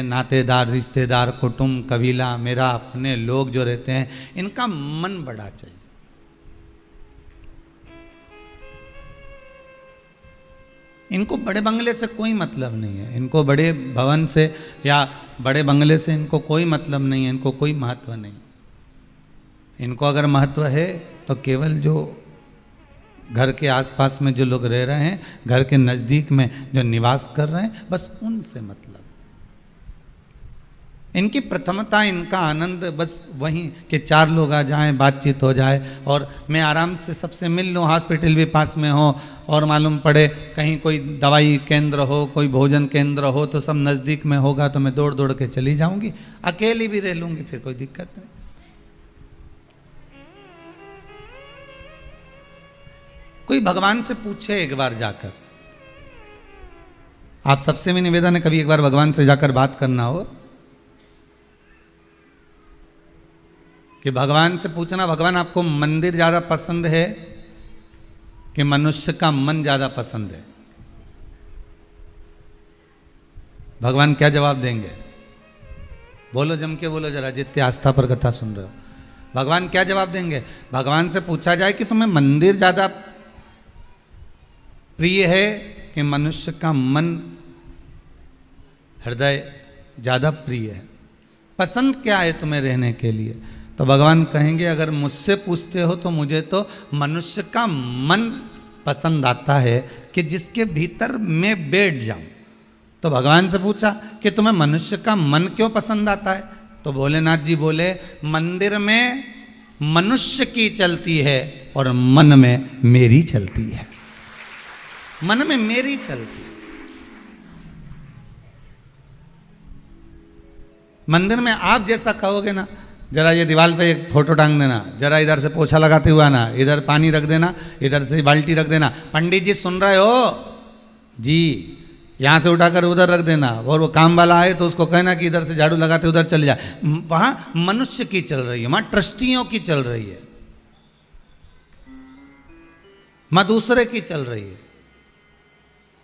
नातेदार, रिश्तेदार, कुटुंब, कबीला, मेरा अपने लोग जो रहते हैं, इनका मन बड़ा चाहिए। इनको बड़े बंगले से कोई मतलब नहीं है, इनको बड़े भवन से या बड़े बंगले से इनको कोई मतलब नहीं है, इनको कोई महत्व नहीं। इनको अगर महत्व है तो केवल जो घर के आसपास में जो लोग रह रहे हैं, घर के नज़दीक में जो निवास कर रहे हैं, बस उनसे मतलब। इनकी प्रथमता, इनका आनंद बस वहीं कि चार लोग आ जाएं, बातचीत हो जाए और मैं आराम से सबसे मिल लूँ, हॉस्पिटल भी पास में हो और मालूम पड़े कहीं कोई दवाई केंद्र हो, कोई भोजन केंद्र हो तो सब नज़दीक में होगा तो मैं दौड़ दौड़ के चली जाऊंगी, अकेली भी रह लूँगी, फिर कोई दिक्कत नहीं। कोई भगवान से पूछे एक बार जाकर, आप सबसे भी निवेदन है कभी एक बार भगवान से जाकर बात करना हो कि भगवान से पूछना, भगवान आपको मंदिर ज़्यादा पसंद है कि मनुष्य का मन ज़्यादा पसंद है? भगवान क्या जवाब देंगे? बोलो, जम के बोलो जरा, जितने आस्था पर कथा सुन रहे हो। भगवान क्या जवाब देंगे? भगवान से पूछा जाए कि तुम्हें मंदिर ज़्यादा प्रिय है कि मनुष्य का मन, हृदय ज़्यादा प्रिय है? पसंद क्या है तुम्हें रहने के लिए? तो भगवान कहेंगे अगर मुझसे पूछते हो तो मुझे तो मनुष्य का मन पसंद आता है कि जिसके भीतर मैं बैठ जाऊं। तो भगवान से पूछा कि तुम्हें मनुष्य का मन क्यों पसंद आता है? तो भोलेनाथ जी बोले, मंदिर में मनुष्य की चलती है और मन में मेरी चलती है। मन में मेरी चलती है। मंदिर में आप जैसा कहोगे ना, जरा ये दीवार पे एक फोटो टांग देना, जरा इधर से पोछा लगाते हुआ ना, इधर पानी रख देना, इधर से बाल्टी रख देना, पंडित जी सुन रहे हो जी, यहाँ से उठाकर उधर रख देना, और वो काम वाला आए तो उसको कहना कि इधर से झाड़ू लगाते उधर चल जाए। वहां मनुष्य की चल रही है, वहां ट्रस्टियों की चल रही है, वहां दूसरे की चल रही है।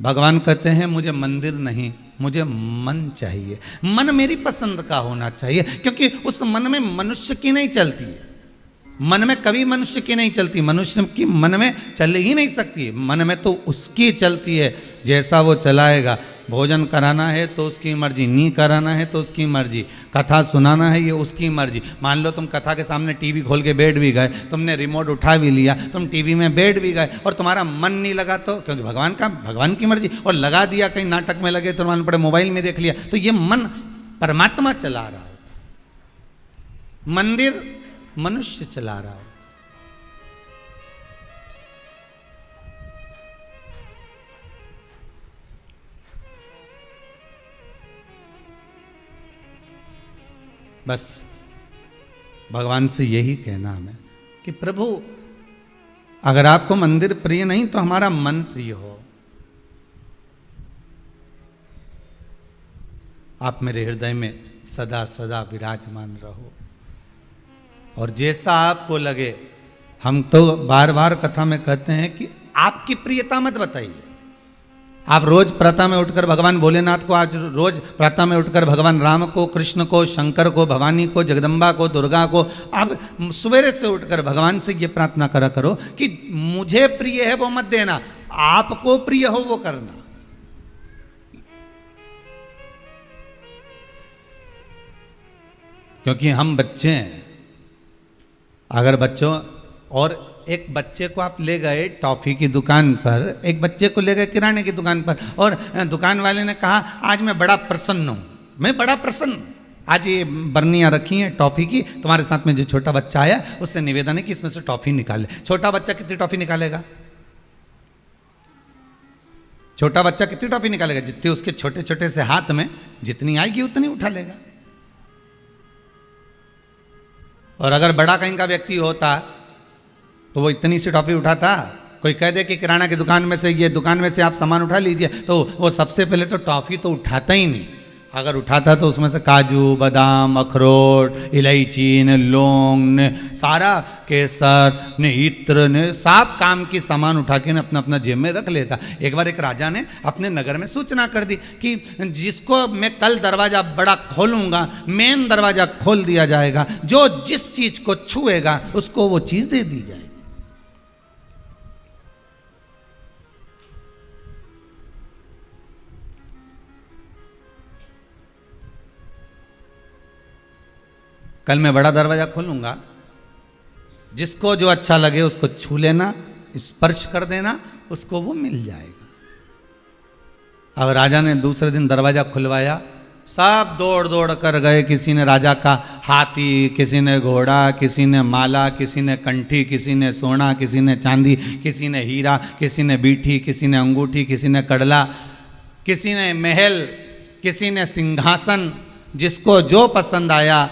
भगवान कहते हैं मुझे मंदिर नहीं, मुझे मन चाहिए। मन मेरी पसंद का होना चाहिए, क्योंकि उस मन में मनुष्य की नहीं चलती है। मन में कभी मनुष्य की नहीं चलती, मनुष्य की मन में चल ही नहीं सकती। मन में तो उसकी चलती है, जैसा वो चलाएगा। भोजन कराना है तो उसकी मर्जी, नहीं कराना है तो उसकी मर्जी, कथा सुनाना है ये उसकी मर्जी। मान लो तुम कथा के सामने टीवी खोल के बैठ भी गए, तुमने रिमोट उठा भी लिया, तुम टीवी में बैठ भी गए और तुम्हारा मन नहीं लगा तो, क्योंकि भगवान की मर्जी, और लगा दिया कहीं नाटक में लगे तो मान पड़े मोबाइल में देख लिया, तो ये मन परमात्मा चला रहा हो, मंदिर मनुष्य चला रहा हो। बस भगवान से यही कहना हमें कि प्रभु अगर आपको मंदिर प्रिय नहीं तो हमारा मन प्रिय हो। आप मेरे हृदय में सदा सदा विराजमान रहो, और जैसा आपको लगे। हम तो बार बार कथा में कहते हैं कि आपकी प्रियता मत बताइए। आप रोज प्रातः में उठकर भगवान भोलेनाथ को, आज रोज प्रातः में उठकर भगवान राम को, कृष्ण को, शंकर को, भवानी को, जगदम्बा को, दुर्गा को, आप सवेरे से उठकर भगवान से ये प्रार्थना करा करो कि मुझे प्रिय है वो मत देना, आपको प्रिय हो वो करना। क्योंकि हम बच्चे हैं। अगर बच्चों, और एक बच्चे को आप ले गए टॉफी की दुकान पर, एक बच्चे को ले गए किराने की दुकान पर, और दुकान वाले ने कहा आज मैं बड़ा प्रसन्न हूं, मैं बड़ा प्रसन्न, आज ये बर्नियां रखी हैं टॉफी की, तुम्हारे साथ में जो छोटा बच्चा आया उससे निवेदन है कि इसमें से टॉफी निकाले। छोटा बच्चा कितनी टॉफी निकालेगा? छोटा बच्चा कितनी टॉफी निकालेगा? जितनी उसके छोटे छोटे से हाथ में जितनी आएगी उतनी उठा लेगा। और अगर बड़ा कहीं का व्यक्ति होता तो वो इतनी सी टॉफी उठाता? कोई कह दे कि किराना की दुकान में से, ये दुकान में से आप सामान उठा लीजिए, तो वो सबसे पहले तो टॉफी तो उठाता ही नहीं, अगर उठाता तो उसमें से काजू बादाम अखरोट इलायची ने लौंग ने सारा केसर ने इत्र ने सब काम की सामान उठा के अपना अपना जेब में रख लेता। एक बार एक राजा ने अपने नगर में सूचना कर दी कि जिसको मैं कल दरवाजा बड़ा खोलूंगा, मेन दरवाजा खोल दिया जाएगा, जो जिस चीज को छुएगा उसको वो चीज दे दी जाएगी। कल मैं बड़ा दरवाजा खोलूंगा, जिसको जो अच्छा लगे उसको छू लेना, स्पर्श कर देना, उसको वो मिल जाएगा। अब राजा ने दूसरे दिन दरवाजा खुलवाया, सब दौड़ दौड़ कर गए। किसी ने राजा का हाथी, किसी ने घोड़ा, किसी ने माला, किसी ने कंठी, किसी ने सोना, किसी ने चांदी, किसी ने हीरा, किसी ने बीठी, किसी ने अंगूठी, किसी ने कड़ला, किसी ने महल, किसी ने सिंहासन, जिसको जो पसंद आया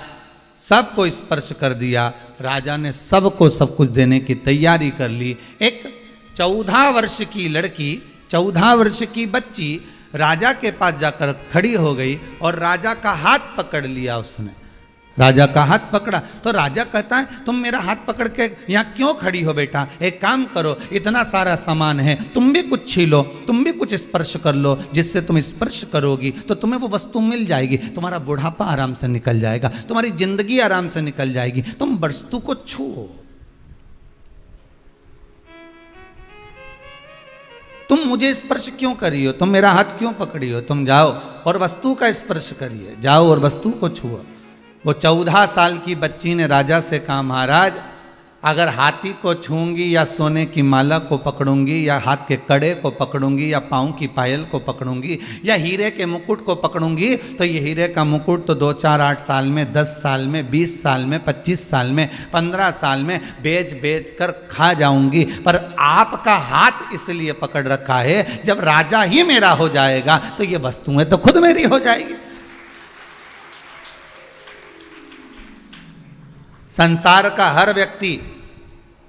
सबको स्पर्श कर दिया। राजा ने सबको सब कुछ देने की तैयारी कर ली। एक 14 वर्ष की लड़की, 14 वर्ष की बच्ची राजा के पास जाकर खड़ी हो गई और राजा का हाथ पकड़ लिया उसने। राजा का हाथ पकड़ा तो राजा कहता है तुम मेरा हाथ पकड़ के यहाँ क्यों खड़ी हो बेटा? एक काम करो, इतना सारा सामान है, तुम भी कुछ छीलो, तुम भी कुछ स्पर्श कर लो, जिससे तुम स्पर्श करोगी तो तुम्हें वो वस्तु मिल जाएगी, तुम्हारा बुढ़ापा आराम से निकल जाएगा, तुम्हारी जिंदगी आराम से निकल जाएगी, तुम वस्तु को छुओ। तुम मुझे स्पर्श क्यों करी हो? तुम मेरा हाथ क्यों पकड़ी हो? तुम जाओ और वस्तु का स्पर्श करिए, जाओ और वस्तु को छुओ। वो 14 साल की बच्ची ने राजा से कहा महाराज, अगर हाथी को छूंगी या सोने की माला को पकड़ूंगी या हाथ के कड़े को पकड़ूंगी या पाँव की पायल को पकड़ूंगी या हीरे के मुकुट को पकड़ूंगी तो ये हीरे का मुकुट तो 2, 4, 8 साल में, 10 साल में, 20 साल में, 25 साल में, 15 साल में बेच बेच कर खा जाऊंगी, पर आपका हाथ इसलिए पकड़ रखा है जब राजा ही मेरा हो जाएगा तो ये वस्तुएं तो खुद मेरी हो जाएगी। संसार का हर व्यक्ति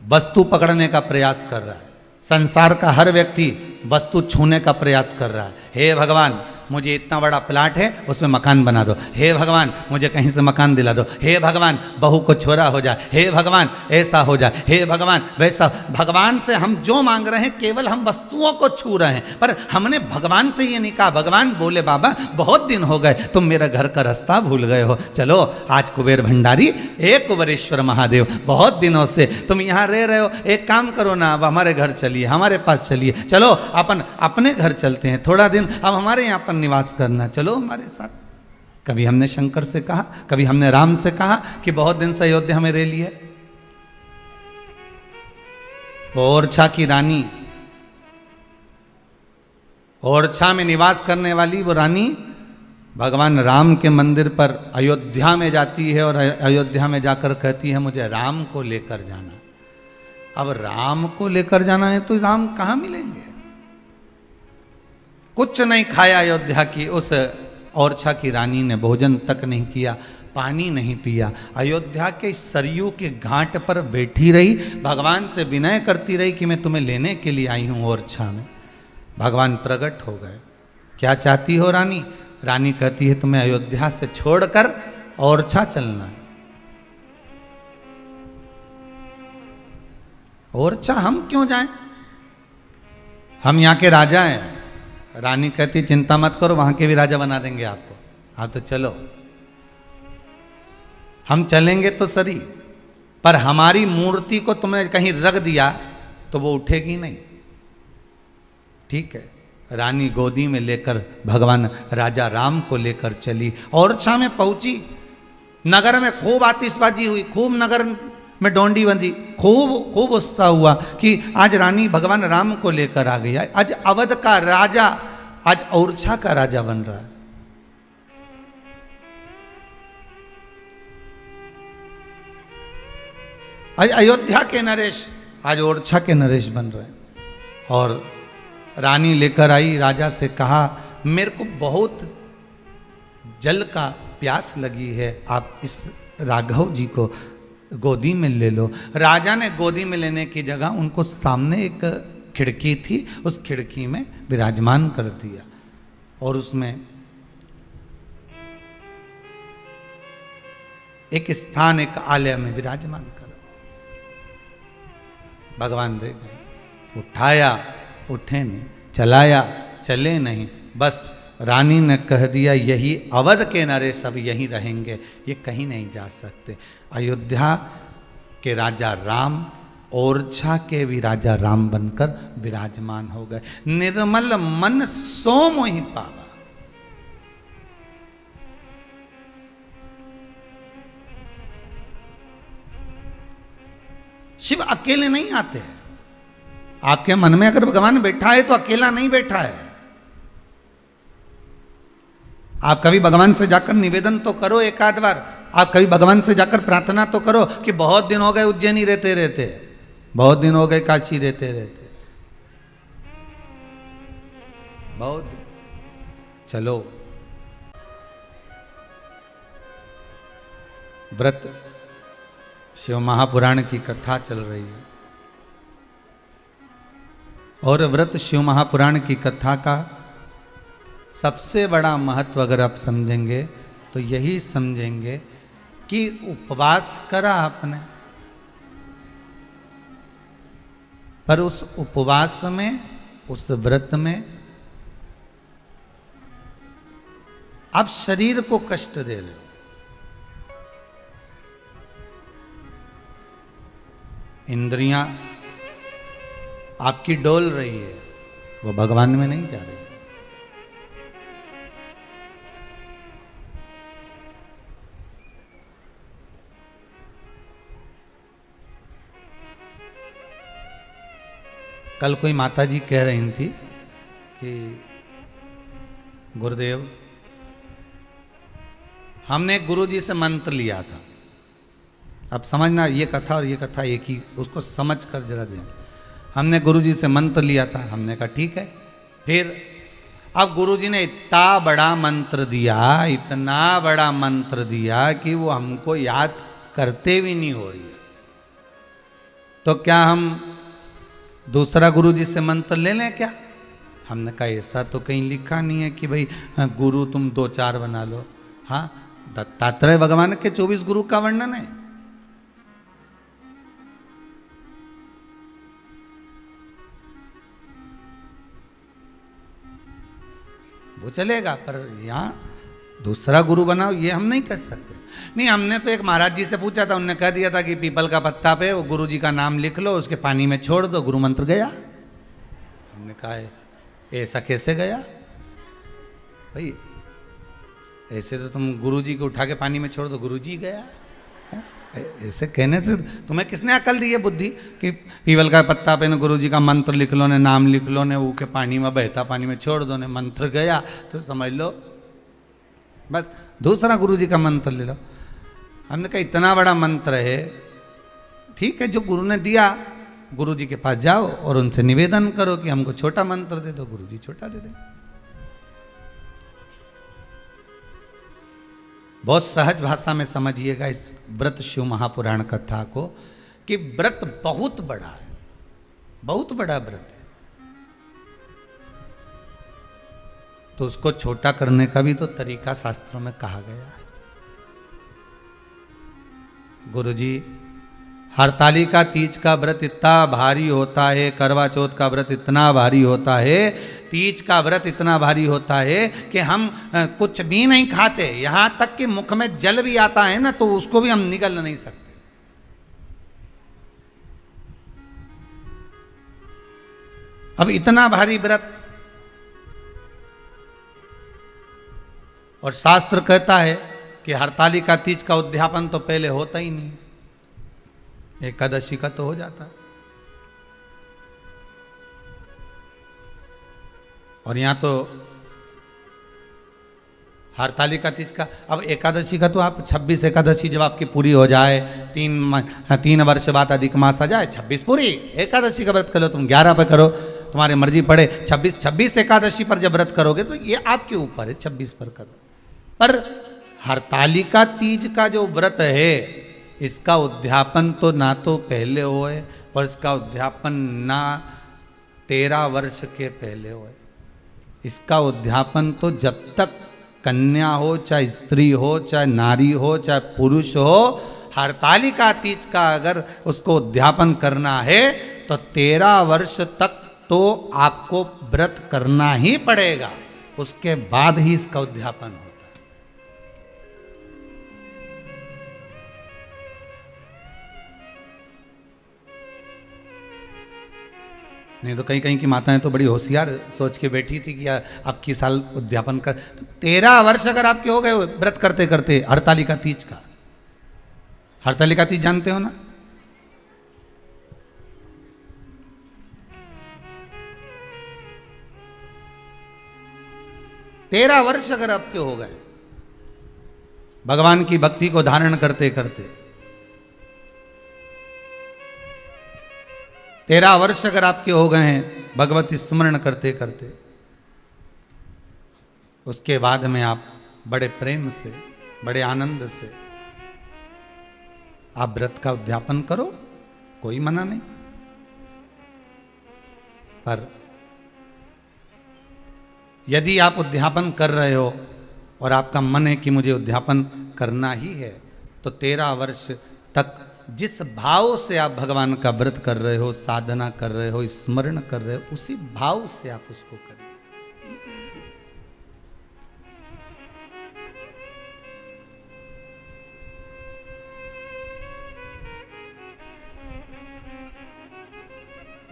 वस्तु पकड़ने का प्रयास कर रहा है, संसार का हर व्यक्ति वस्तु छूने का प्रयास कर रहा है। हे भगवान, मुझे इतना बड़ा प्लाट है उसमें मकान बना दो, हे भगवान मुझे कहीं से मकान दिला दो, हे भगवान बहू को छोरा हो जाए, हे भगवान ऐसा हो जाए, हे भगवान वैसा। भगवान से हम जो मांग रहे हैं केवल हम वस्तुओं को छू रहे हैं, पर हमने भगवान से ये नहीं कहा। भगवान बोले बाबा बहुत दिन हो गए, तुम मेरा घर का रास्ता भूल गए हो, चलो आज कुबेर भंडारी एक कुबेरेश्वर महादेव, बहुत दिनों से तुम यहाँ रह रहे हो, एक काम करो ना, अब हमारे घर चलिए, हमारे पास चलिए, चलो अपन अपने घर चलते हैं, थोड़ा दिन अब हमारे यहाँ पर निवास करना, चलो हमारे साथ। कभी हमने शंकर से कहा, कभी हमने राम से कहा कि बहुत दिन से अयोध्या में रह लिए। ओरछा की रानी, ओरछा में निवास करने वाली वो रानी भगवान राम के मंदिर पर अयोध्या में जाती है और अयोध्या में जाकर कहती है मुझे राम को लेकर जाना। अब राम को लेकर जाना है तो राम कहाँ मिलेंगे? कुछ नहीं खाया अयोध्या की उस ओरछा की रानी ने, भोजन तक नहीं किया, पानी नहीं पिया, अयोध्या के सरयू के घाट पर बैठी रही, भगवान से विनय करती रही कि मैं तुम्हें लेने के लिए आई हूँ ओरछा में। भगवान प्रकट हो गए, क्या चाहती हो रानी? रानी कहती है तुम्हें अयोध्या से छोड़कर ओरछा चलना है। ओरछा हम क्यों जाएं? हम यहाँ के राजा हैं। रानी कहती चिंता मत करो, वहां के भी राजा बना देंगे आपको, आप तो चलो। हम चलेंगे तो सही, पर हमारी मूर्ति को तुमने कहीं रख दिया तो वो उठेगी नहीं, ठीक है? रानी गोदी में लेकर भगवान राजा राम को लेकर चली, ओरछा में पहुंची। नगर में खूब आतिशबाजी हुई, खूब नगर में डोंडी बंधी, खूब उत्साह हुआ कि आज रानी भगवान राम को लेकर आ गई, आज अवध का राजा, आज ओरछा का राजा बन रहा है। आज अयोध्या के नरेश आज ओरछा के नरेश बन रहे हैं। और रानी लेकर आई, राजा से कहा मेरे को बहुत जल का प्यास लगी है, आप इस राघव जी को गोदी में ले लो। राजा ने गोदी में लेने की जगह उनको सामने एक खिड़की थी, उस खिड़की में विराजमान कर दिया और उसमें एक स्थान, एक आलय में विराजमान करो। भगवान रह गए, उठाया उठे नहीं, चलाया चले नहीं, बस रानी ने कह दिया यही अवध के नरे सब यहीं रहेंगे, ये कहीं नहीं जा सकते। अयोध्या के राजा राम, ओरछा के भी राजा राम बनकर विराजमान हो गए। निर्मल मन सो मोहि पावा। शिव अकेले नहीं आते हैं। आपके मन में अगर भगवान बैठा है तो अकेला नहीं बैठा है। आप कभी भगवान से जाकर निवेदन तो करो एक आध बार, आप कभी भगवान से जाकर प्रार्थना तो करो कि बहुत दिन हो गए उज्जैनी रहते रहते, बहुत दिन हो गए काशी रहते रहते, बहुत दिन। चलो व्रत शिव महापुराण की कथा चल रही है, और व्रत शिव महापुराण की कथा का सबसे बड़ा महत्व अगर आप समझेंगे तो यही समझेंगे कि उपवास करा आपने, पर उस उपवास में, उस व्रत में आप शरीर को कष्ट दे रहे हो। इंद्रियां आपकी डोल रही है, वो भगवान में नहीं जा रही। कल कोई माता जी कह रही थी कि गुरुदेव, हमने गुरु जी से मंत्र लिया था। अब समझना, ये कथा और ये कथा एक ही, उसको समझ कर जरा दें। हमने गुरु जी से मंत्र लिया था, हमने कहा ठीक है। फिर अब गुरु जी ने इतना बड़ा मंत्र दिया, इतना बड़ा मंत्र दिया कि वो हमको याद करते भी नहीं हो रही है, तो क्या हम दूसरा गुरु जी से मंत्र ले लें क्या? हमने कहा ऐसा तो कहीं लिखा नहीं है कि भाई गुरु तुम 2-4 बना लो। हाँ, दत्तात्रेय भगवान के 24 गुरु का वर्णन है। वो चलेगा, पर यहाँ दूसरा गुरु बनाओ ये हम नहीं कर सकते। नहीं, हमने तो एक महाराज जी से पूछा था, उन्होंने कह दिया था कि पीपल का पत्ता पे वो गुरु जी का नाम लिख लो, उसके पानी में छोड़ दो, गुरु मंत्र गया। हमने कहा ऐसा कैसे गया भाई? ऐसे तो तुम गुरु जी को उठा के पानी में छोड़ दो, गुरु जी गया। ऐसे कहने से तुम्हें किसने अकल दी है, बुद्धि, कि पीपल का पत्ता पे गुरु जी का मंत्र लिख लो ने, नाम लिख लो ने, वो के पानी में, बहता पानी में छोड़ दो ने, मंत्र गया तो समझ लो बस दूसरा गुरु जी का मंत्र ले लो। हमने कहा इतना बड़ा मंत्र है, ठीक है, जो गुरु ने दिया गुरु जी के पास जाओ और उनसे निवेदन करो कि हमको छोटा मंत्र दे दो, गुरु जी छोटा दे दे। बहुत सहज भाषा में समझिएगा इस व्रत शिव महापुराण कथा को, कि व्रत बहुत बड़ा है, बहुत बड़ा व्रत है, तो उसको छोटा करने का भी तो तरीका शास्त्रों में कहा गया है। गुरुजी, हरतालिका तीज का व्रत इतना भारी होता है, करवा चौथ का व्रत इतना भारी होता है, तीज का व्रत इतना भारी होता है कि हम कुछ भी नहीं खाते, यहां तक कि मुख में जल भी आता है ना तो उसको भी हम निगल नहीं सकते। अब इतना भारी व्रत, और शास्त्र कहता है कि हरतालिका तीज का उद्यापन तो पहले होता ही नहीं, एकादशी का तो हो जाता है। और यहां तो हरतालिका तीज का, अब एकादशी का तो आप 26 एकादशी जब आपकी पूरी हो जाए, 3 वर्ष बाद अधिक मास आ जाए, 26 पूरी एकादशी का व्रत कर लो, तुम 11 पे करो, तुम्हारी मर्जी पड़े। 26 एकादशी पर जब व्रत करोगे तो ये आपके ऊपर है, 26 पर करो। पर हरतालिका तीज का जो व्रत है, इसका उद्यापन तो ना तो पहले होए, और इसका उद्यापन ना 13 वर्ष के पहले होए। इसका उद्यापन तो जब तक कन्या हो, चाहे स्त्री हो, चाहे नारी हो, चाहे पुरुष हो, हरतालिका तीज का अगर उसको उद्यापन करना है तो 13 वर्ष तक तो आपको व्रत करना ही पड़ेगा, उसके बाद ही इसका उद्यापन होता है। नहीं तो कहीं कहीं की माताएं तो बड़ी होशियार सोच के बैठी थी कि अब की साल उद्यापन कर, तो 13 वर्ष अगर आपके हो गए व्रत करते करते हरतालिका तीज का। हरतालिका तीज जानते हो ना? तेरह वर्ष अगर आपके हो गए भगवान की भक्ति को धारण करते करते, 13 वर्ष अगर आपके हो गए हैं भगवती स्मरण करते करते, उसके बाद में आप बड़े प्रेम से, बड़े आनंद से आप व्रत का उद्यापन करो, कोई मना नहीं। पर यदि आप उद्यापन कर रहे हो और आपका मन है कि मुझे उद्यापन करना ही है, तो 13 वर्ष तक जिस भाव से आप भगवान का व्रत कर रहे हो, साधना कर रहे हो, स्मरण कर रहे हो, उसी भाव से आप उसको करें।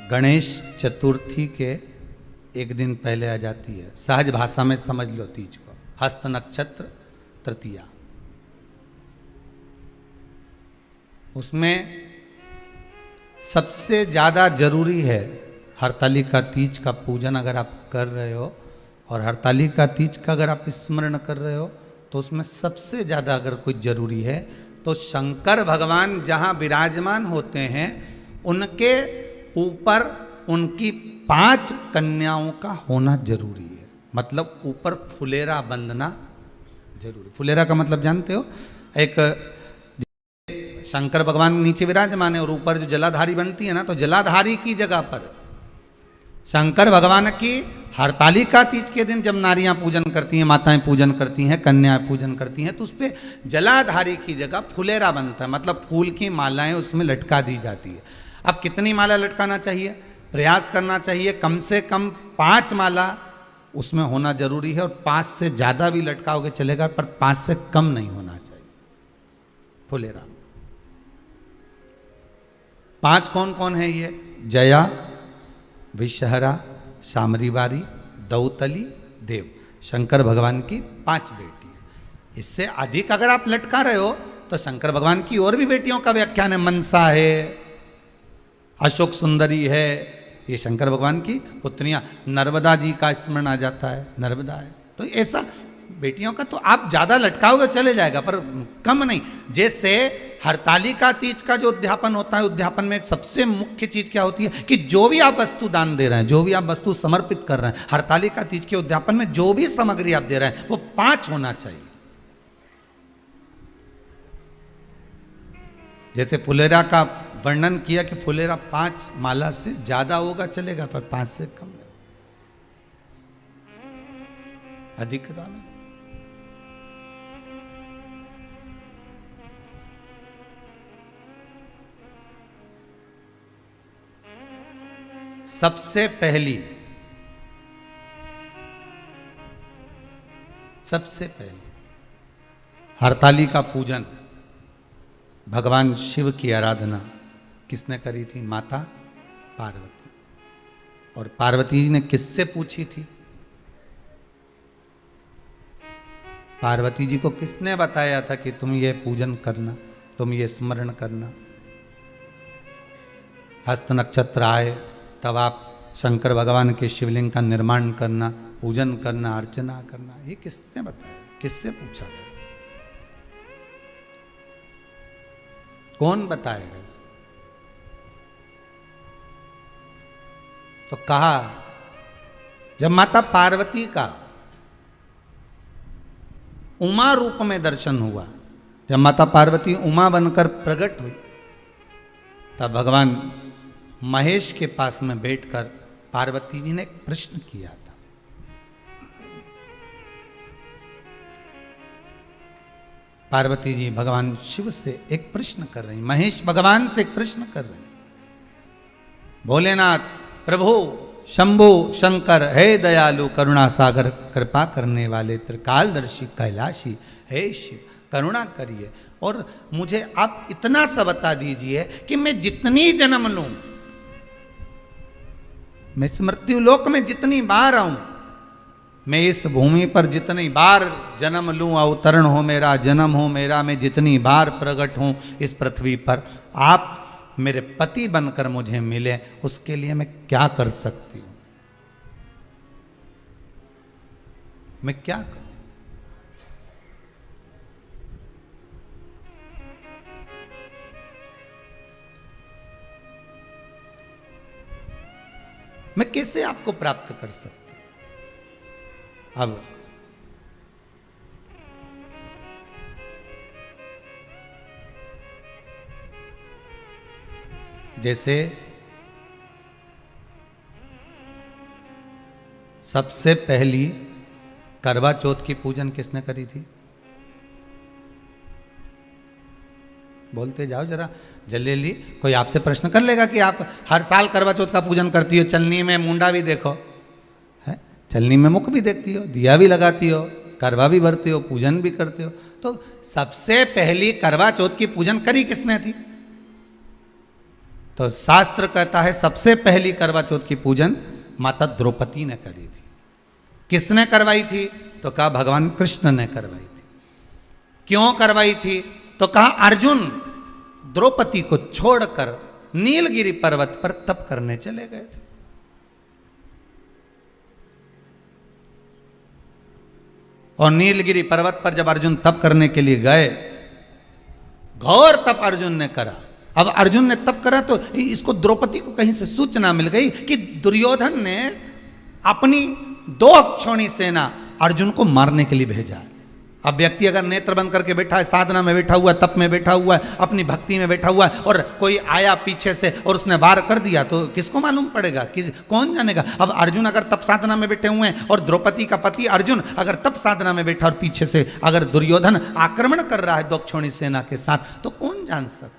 गणेश चतुर्थी के एक दिन पहले आ जाती है, सहज भाषा में समझ लो तीज को, हस्त नक्षत्र तृतीया। उसमें सबसे ज़्यादा जरूरी है हरतालिका तीज का पूजन अगर आप कर रहे हो, और हरतालिका तीज का अगर आप स्मरण कर रहे हो, तो उसमें सबसे ज़्यादा अगर कोई जरूरी है तो शंकर भगवान जहाँ विराजमान होते हैं उनके ऊपर उनकी 5 कन्याओं का होना जरूरी है। मतलब ऊपर फुलेरा बंधना जरूरी। फुलेरा का मतलब जानते हो? एक शंकर भगवान नीचे विराजमान है और ऊपर जो जलाधारी बनती है ना, तो जलाधारी की जगह पर शंकर भगवान की हरतालिका तीज के दिन जब नारियां पूजन करती हैं, माताएं पूजन करती हैं, कन्याएं पूजन करती हैं, तो उस पर जलाधारी की जगह फुलेरा बनता है। मतलब फूल की मालाएं उसमें लटका दी जाती है। अब कितनी माला लटकाना चाहिए? प्रयास करना चाहिए कम से कम 5 माला उसमें होना जरूरी है, और 5 से ज़्यादा भी लटकाओगे चलेगा, पर 5 से कम नहीं होना चाहिए फुलेरा। 5 कौन कौन है ये? जया, विषहरा, सामरीवारी, दौतली, देव। शंकर भगवान की 5 बेटी है। इससे अधिक अगर आप लटका रहे हो तो शंकर भगवान की और भी बेटियों का व्याख्यान है। मनसा है, अशोक सुंदरी है, ये शंकर भगवान की पुत्रियां। नर्मदा जी का स्मरण आ जाता है, नर्मदा है। तो ऐसा बेटियों का तो आप ज्यादा लटकाओगे चले जाएगा, पर कम नहीं। जैसे हरतालिका तीज का जो उद्यापन होता है, उद्यापन में सबसे मुख्य चीज क्या होती है कि जो भी आप वस्तु दान दे रहे हैं, जो भी आप वस्तु समर्पित कर रहे हैं, हरतालिका तीज के उद्यापन में जो भी सामग्री आप दे रहे हैं वो 5 होना चाहिए। जैसे फुलेरा का वर्णन किया कि फुलेरा 5 माला से ज्यादा होगा चलेगा, पर 5 से कम नहीं, अधिकता में। सबसे पहली हरतालिका पूजन, भगवान शिव की आराधना किसने करी थी? माता पार्वती। और पार्वती ने किससे पूछी थी? पार्वती जी को किसने बताया था कि तुम ये पूजन करना, तुम ये स्मरण करना? हस्त नक्षत्र आए तब आप शंकर भगवान के शिवलिंग का निर्माण करना, पूजन करना, अर्चना करना। ये किसने बताया? किससे पूछा गया? कौन बताएगा इसको? तो कहा जब माता पार्वती का उमा रूप में दर्शन हुआ, जब माता पार्वती उमा बनकर प्रकट हुई, तब भगवान महेश के पास में बैठकर पार्वती जी ने एक प्रश्न किया था। पार्वती जी भगवान शिव से एक प्रश्न कर रही, महेश भगवान से एक प्रश्न कर रहे, भोलेनाथ प्रभु शंभु शंकर, हे दयालु करुणा सागर, कृपा करने वाले त्रिकालदर्शी कैलाशी, हे शिव करुणा करिए और मुझे आप इतना सा बता दीजिए कि मैं जितनी जन्म लूं, मैं इस मृत्यु लोक में जितनी बार आऊं, मैं इस भूमि पर जितनी बार जन्म लूं, अवतरण हो मेरा, जन्म हो मेरा, मैं जितनी बार प्रकट हूं इस पृथ्वी पर, आप मेरे पति बनकर मुझे मिले, उसके लिए मैं क्या कर सकती हूं? मैं क्या करूं? मैं कैसे आपको प्राप्त कर सकती हूं? अब जैसे सबसे पहली करवा चौथ की पूजन किसने करी थी? बोलते जाओ जरा जल्दी। कोई आपसे प्रश्न कर लेगा कि आप हर साल करवा चौथ का पूजन करती हो, चलनी में मुंडा भी देखो है, चलनी में मुख भी देखती हो, दिया भी लगाती हो, करवा भी भरती हो, पूजन भी करते हो, तो सबसे पहली करवा चौथ की पूजन करी किसने थी? तो शास्त्र कहता है सबसे पहली करवा चौथ की पूजन माता द्रौपदी ने करी थी। किसने करवाई थी? तो कहा भगवान कृष्ण ने करवाई थी। क्यों करवाई थी? तो कहा अर्जुन द्रौपदी को छोड़कर नीलगिरी पर्वत पर तप करने चले गए थे। और नीलगिरी पर्वत पर जब अर्जुन तप करने के लिए गए, घोर तप अर्जुन ने करा। अब अर्जुन ने तप करा तो इसको द्रौपदी को कहीं से सूचना मिल गई कि दुर्योधन ने अपनी 2 अक्षौणी सेना अर्जुन को मारने के लिए भेजा है। अब व्यक्ति अगर नेत्र बंद करके बैठा है, साधना में बैठा हुआ है, तप में बैठा हुआ है, अपनी भक्ति में बैठा हुआ है, और कोई आया पीछे से और उसने वार कर दिया तो किसको मालूम पड़ेगा? कौन जानेगा? अब अर्जुन अगर तप साधना में बैठे हुए हैं और द्रौपदी का पति अर्जुन अगर तप साधना में बैठा और पीछे से अगर दुर्योधन आक्रमण कर रहा है 2 अक्षौणी सेना के साथ, तो कौन जान सकता?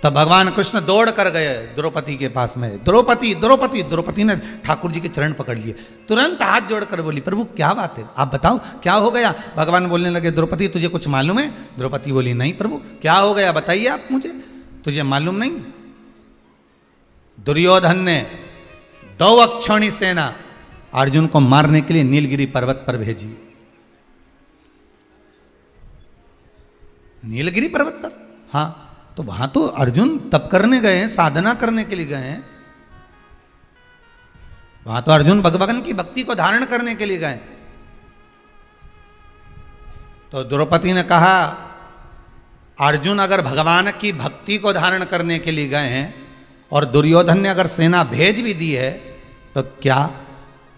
तब भगवान कृष्ण दौड़ कर गए द्रौपदी के पास में। द्रौपदी द्रौपदी द्रौपदी ने ठाकुर जी के चरण पकड़ लिए, तुरंत हाथ जोड़कर बोली प्रभु क्या बात है, आप बताओ क्या हो गया? भगवान बोलने लगे द्रौपदी तुझे कुछ मालूम है? द्रौपदी बोली नहीं प्रभु, क्या हो गया बताइए आप मुझे, तुझे मालूम नहीं? दुर्योधन ने 2 अक्षौणी सेना अर्जुन को मारने के लिए नीलगिरी पर्वत पर भेजी। नीलगिरी पर्वत पर, हाँ, तो वहां तो अर्जुन तप करने गए हैं, साधना करने के लिए गए हैं, वहां तो अर्जुन भगवान की भक्ति को धारण करने के लिए गए। तो द्रौपदी ने कहा अर्जुन अगर भगवान की भक्ति को धारण करने के लिए गए हैं और दुर्योधन ने अगर सेना भेज भी दी है, तो क्या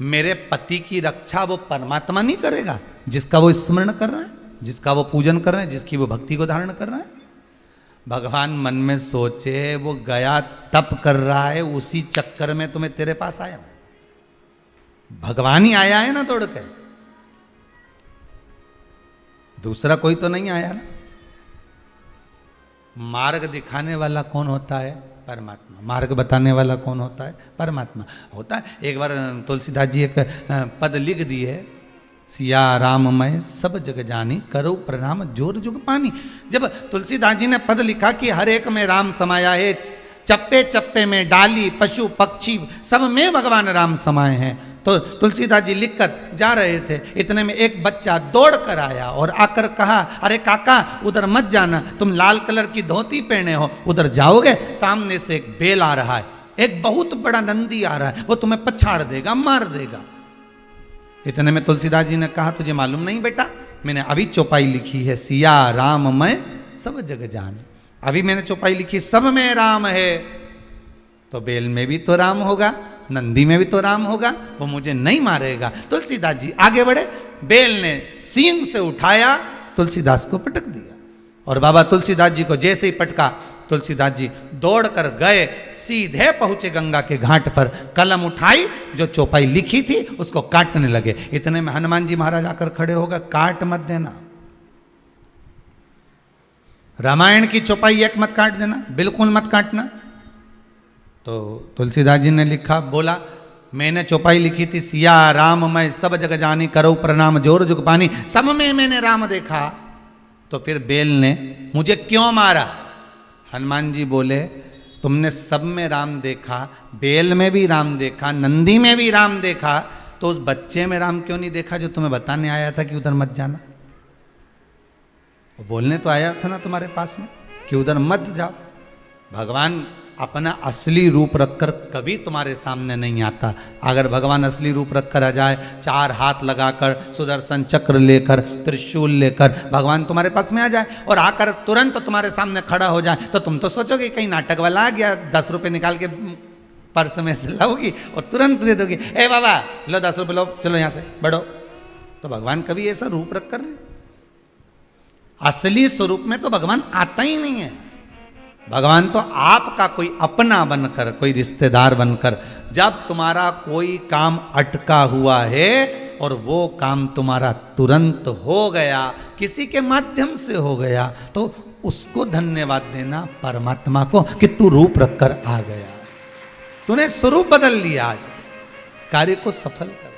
मेरे पति की रक्षा वो परमात्मा नहीं करेगा जिसका वो स्मरण कर रहे हैं, जिसका वो पूजन कर रहे हैं, जिसकी वो भक्ति को धारण कर रहे हैं? भगवान मन में सोचे वो गया तप कर रहा है, उसी चक्कर में तुम्हें तेरे पास आया हूं। भगवान ही आया है ना तोड़ के, दूसरा कोई तो नहीं आया ना। मार्ग दिखाने वाला कौन होता है? परमात्मा। मार्ग बताने वाला कौन होता है? परमात्मा होता है। एक बार तुलसीदास जी एक पद लिख दिए, सिया राम मैं सब जग जानी, करो प्रणाम जोर जुग पानी। जब तुलसीदास जी ने पद लिखा कि हर एक में राम समाया है, चप्पे चप्पे में डाली पशु पक्षी सब में भगवान राम समाये हैं, तो तुलसीदास जी लिखकर जा रहे थे, इतने में एक बच्चा दौड़ कर आया और आकर कहा अरे काका उधर मत जाना, तुम लाल कलर की धोती पहने हो, उधर जाओगे सामने से एक बैल आ रहा है, एक बहुत बड़ा नंदी आ रहा है, वो तुम्हें पछाड़ देगा, मार देगा। इतने में तुलसीदास जी ने कहा तुझे मालूम नहीं बेटा, मैंने अभी चौपाई लिखी है सिया राम मैं सब जग जान, अभी मैंने चौपाई लिखी सब में राम है, तो बैल में भी तो राम होगा, नंदी में भी तो राम होगा, वो मुझे नहीं मारेगा। तुलसीदास जी आगे बढ़े, बैल ने सींग से उठाया, तुलसीदास को पटक दिया, और बाबा तुलसीदास जी को जैसे ही पटका तुलसीदास जी दौड़कर गए, सीधे पहुंचे गंगा के घाट पर, कलम उठाई, जो चौपाई लिखी थी उसको काटने लगे। इतने में हनुमान जी महाराज आकर खड़े हो गए, काट मत देना, रामायण की चौपाई एक मत काट देना, बिल्कुल मत काटना। तो तुलसीदास जी ने लिखा, बोला मैंने चौपाई लिखी थी, सिया राम मैं सब जग जानी, करो प्रणाम जोर जुग पानी, सब में मैंने राम देखा। तो फिर बेल ने मुझे क्यों मारा? हनुमान जी बोले, तुमने सब में राम देखा, बेल में भी राम देखा, नंदी में भी राम देखा, तो उस बच्चे में राम क्यों नहीं देखा जो तुम्हें बताने आया था कि उधर मत जाना? वो बोलने तो आया था ना तुम्हारे पास में कि उधर मत जाओ। भगवान अपना असली रूप रखकर कभी तुम्हारे सामने नहीं आता। अगर भगवान असली रूप रखकर आ जाए, चार हाथ लगाकर, सुदर्शन चक्र लेकर, त्रिशूल लेकर भगवान तुम्हारे पास में आ जाए और आकर तुरंत तुम्हारे सामने खड़ा हो जाए, तो तुम तो सोचोगे कहीं नाटक वाला आ गया, 10 रुपये निकाल के पर्स में से लाओगी और तुरंत दे दोगी, ए बाबा लो 10 रुपये लो, चलो यहाँ से बढ़ो। तो भगवान कभी ऐसा रूप रखकर नहीं, असली स्वरूप में तो भगवान आता ही नहीं है। भगवान तो आपका कोई अपना बनकर, कोई रिश्तेदार बनकर, जब तुम्हारा कोई काम अटका हुआ है और वो काम तुम्हारा तुरंत हो गया, किसी के माध्यम से हो गया, तो उसको धन्यवाद देना परमात्मा को कि तू रूप रखकर आ गया, तूने स्वरूप बदल लिया, आज कार्य को सफल कर दिया।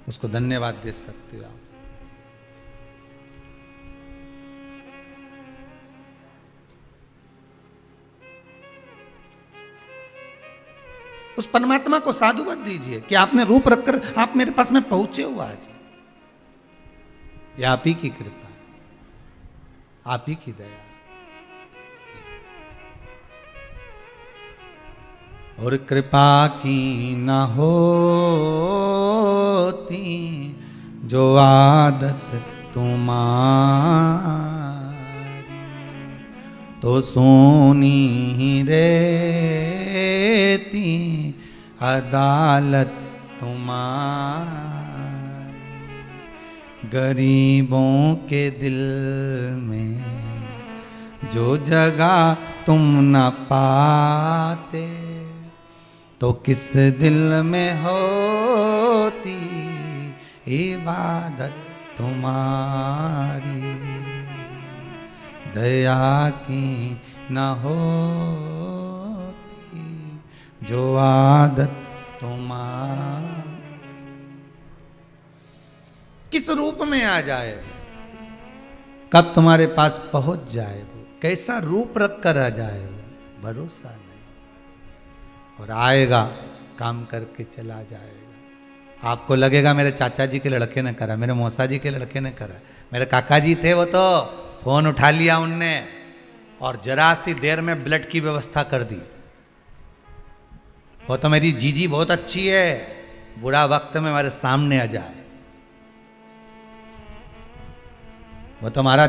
उसको धन्यवाद दे सकते हो आप। उस परमात्मा को साधुवाद दीजिए कि आपने रूप रखकर आप मेरे पास में पहुंचे हो आज। ये आप ही की कृपा, आप ही की दया। और कृपा की न होती जो आदत तुम्हारी, तो सोनी ही रहती अदालत तुम्हारी। गरीबों के दिल में जो जगह तुम न पाते, तो किस दिल में होती इबादत तुम्हारी। दया की न होती जो आदत तुम्हारी। किस रूप में आ जाए, कब तुम्हारे पास पहुंच जाए, वो कैसा रूप रख कर आ जाए, वो भरोसा नहीं। और आएगा, काम करके चला जाएगा। आपको लगेगा मेरे चाचा जी के लड़के ने करा, मेरे मौसा जी के लड़के ने करा, मेरे काका जी थे वो तो फोन उठा लिया उनने और जरा सी देर में ब्लड की व्यवस्था कर दी। वो तो मेरी जीजी बहुत अच्छी है, बुरा वक्त में हमारे सामने आ जाए। वो तो हमारा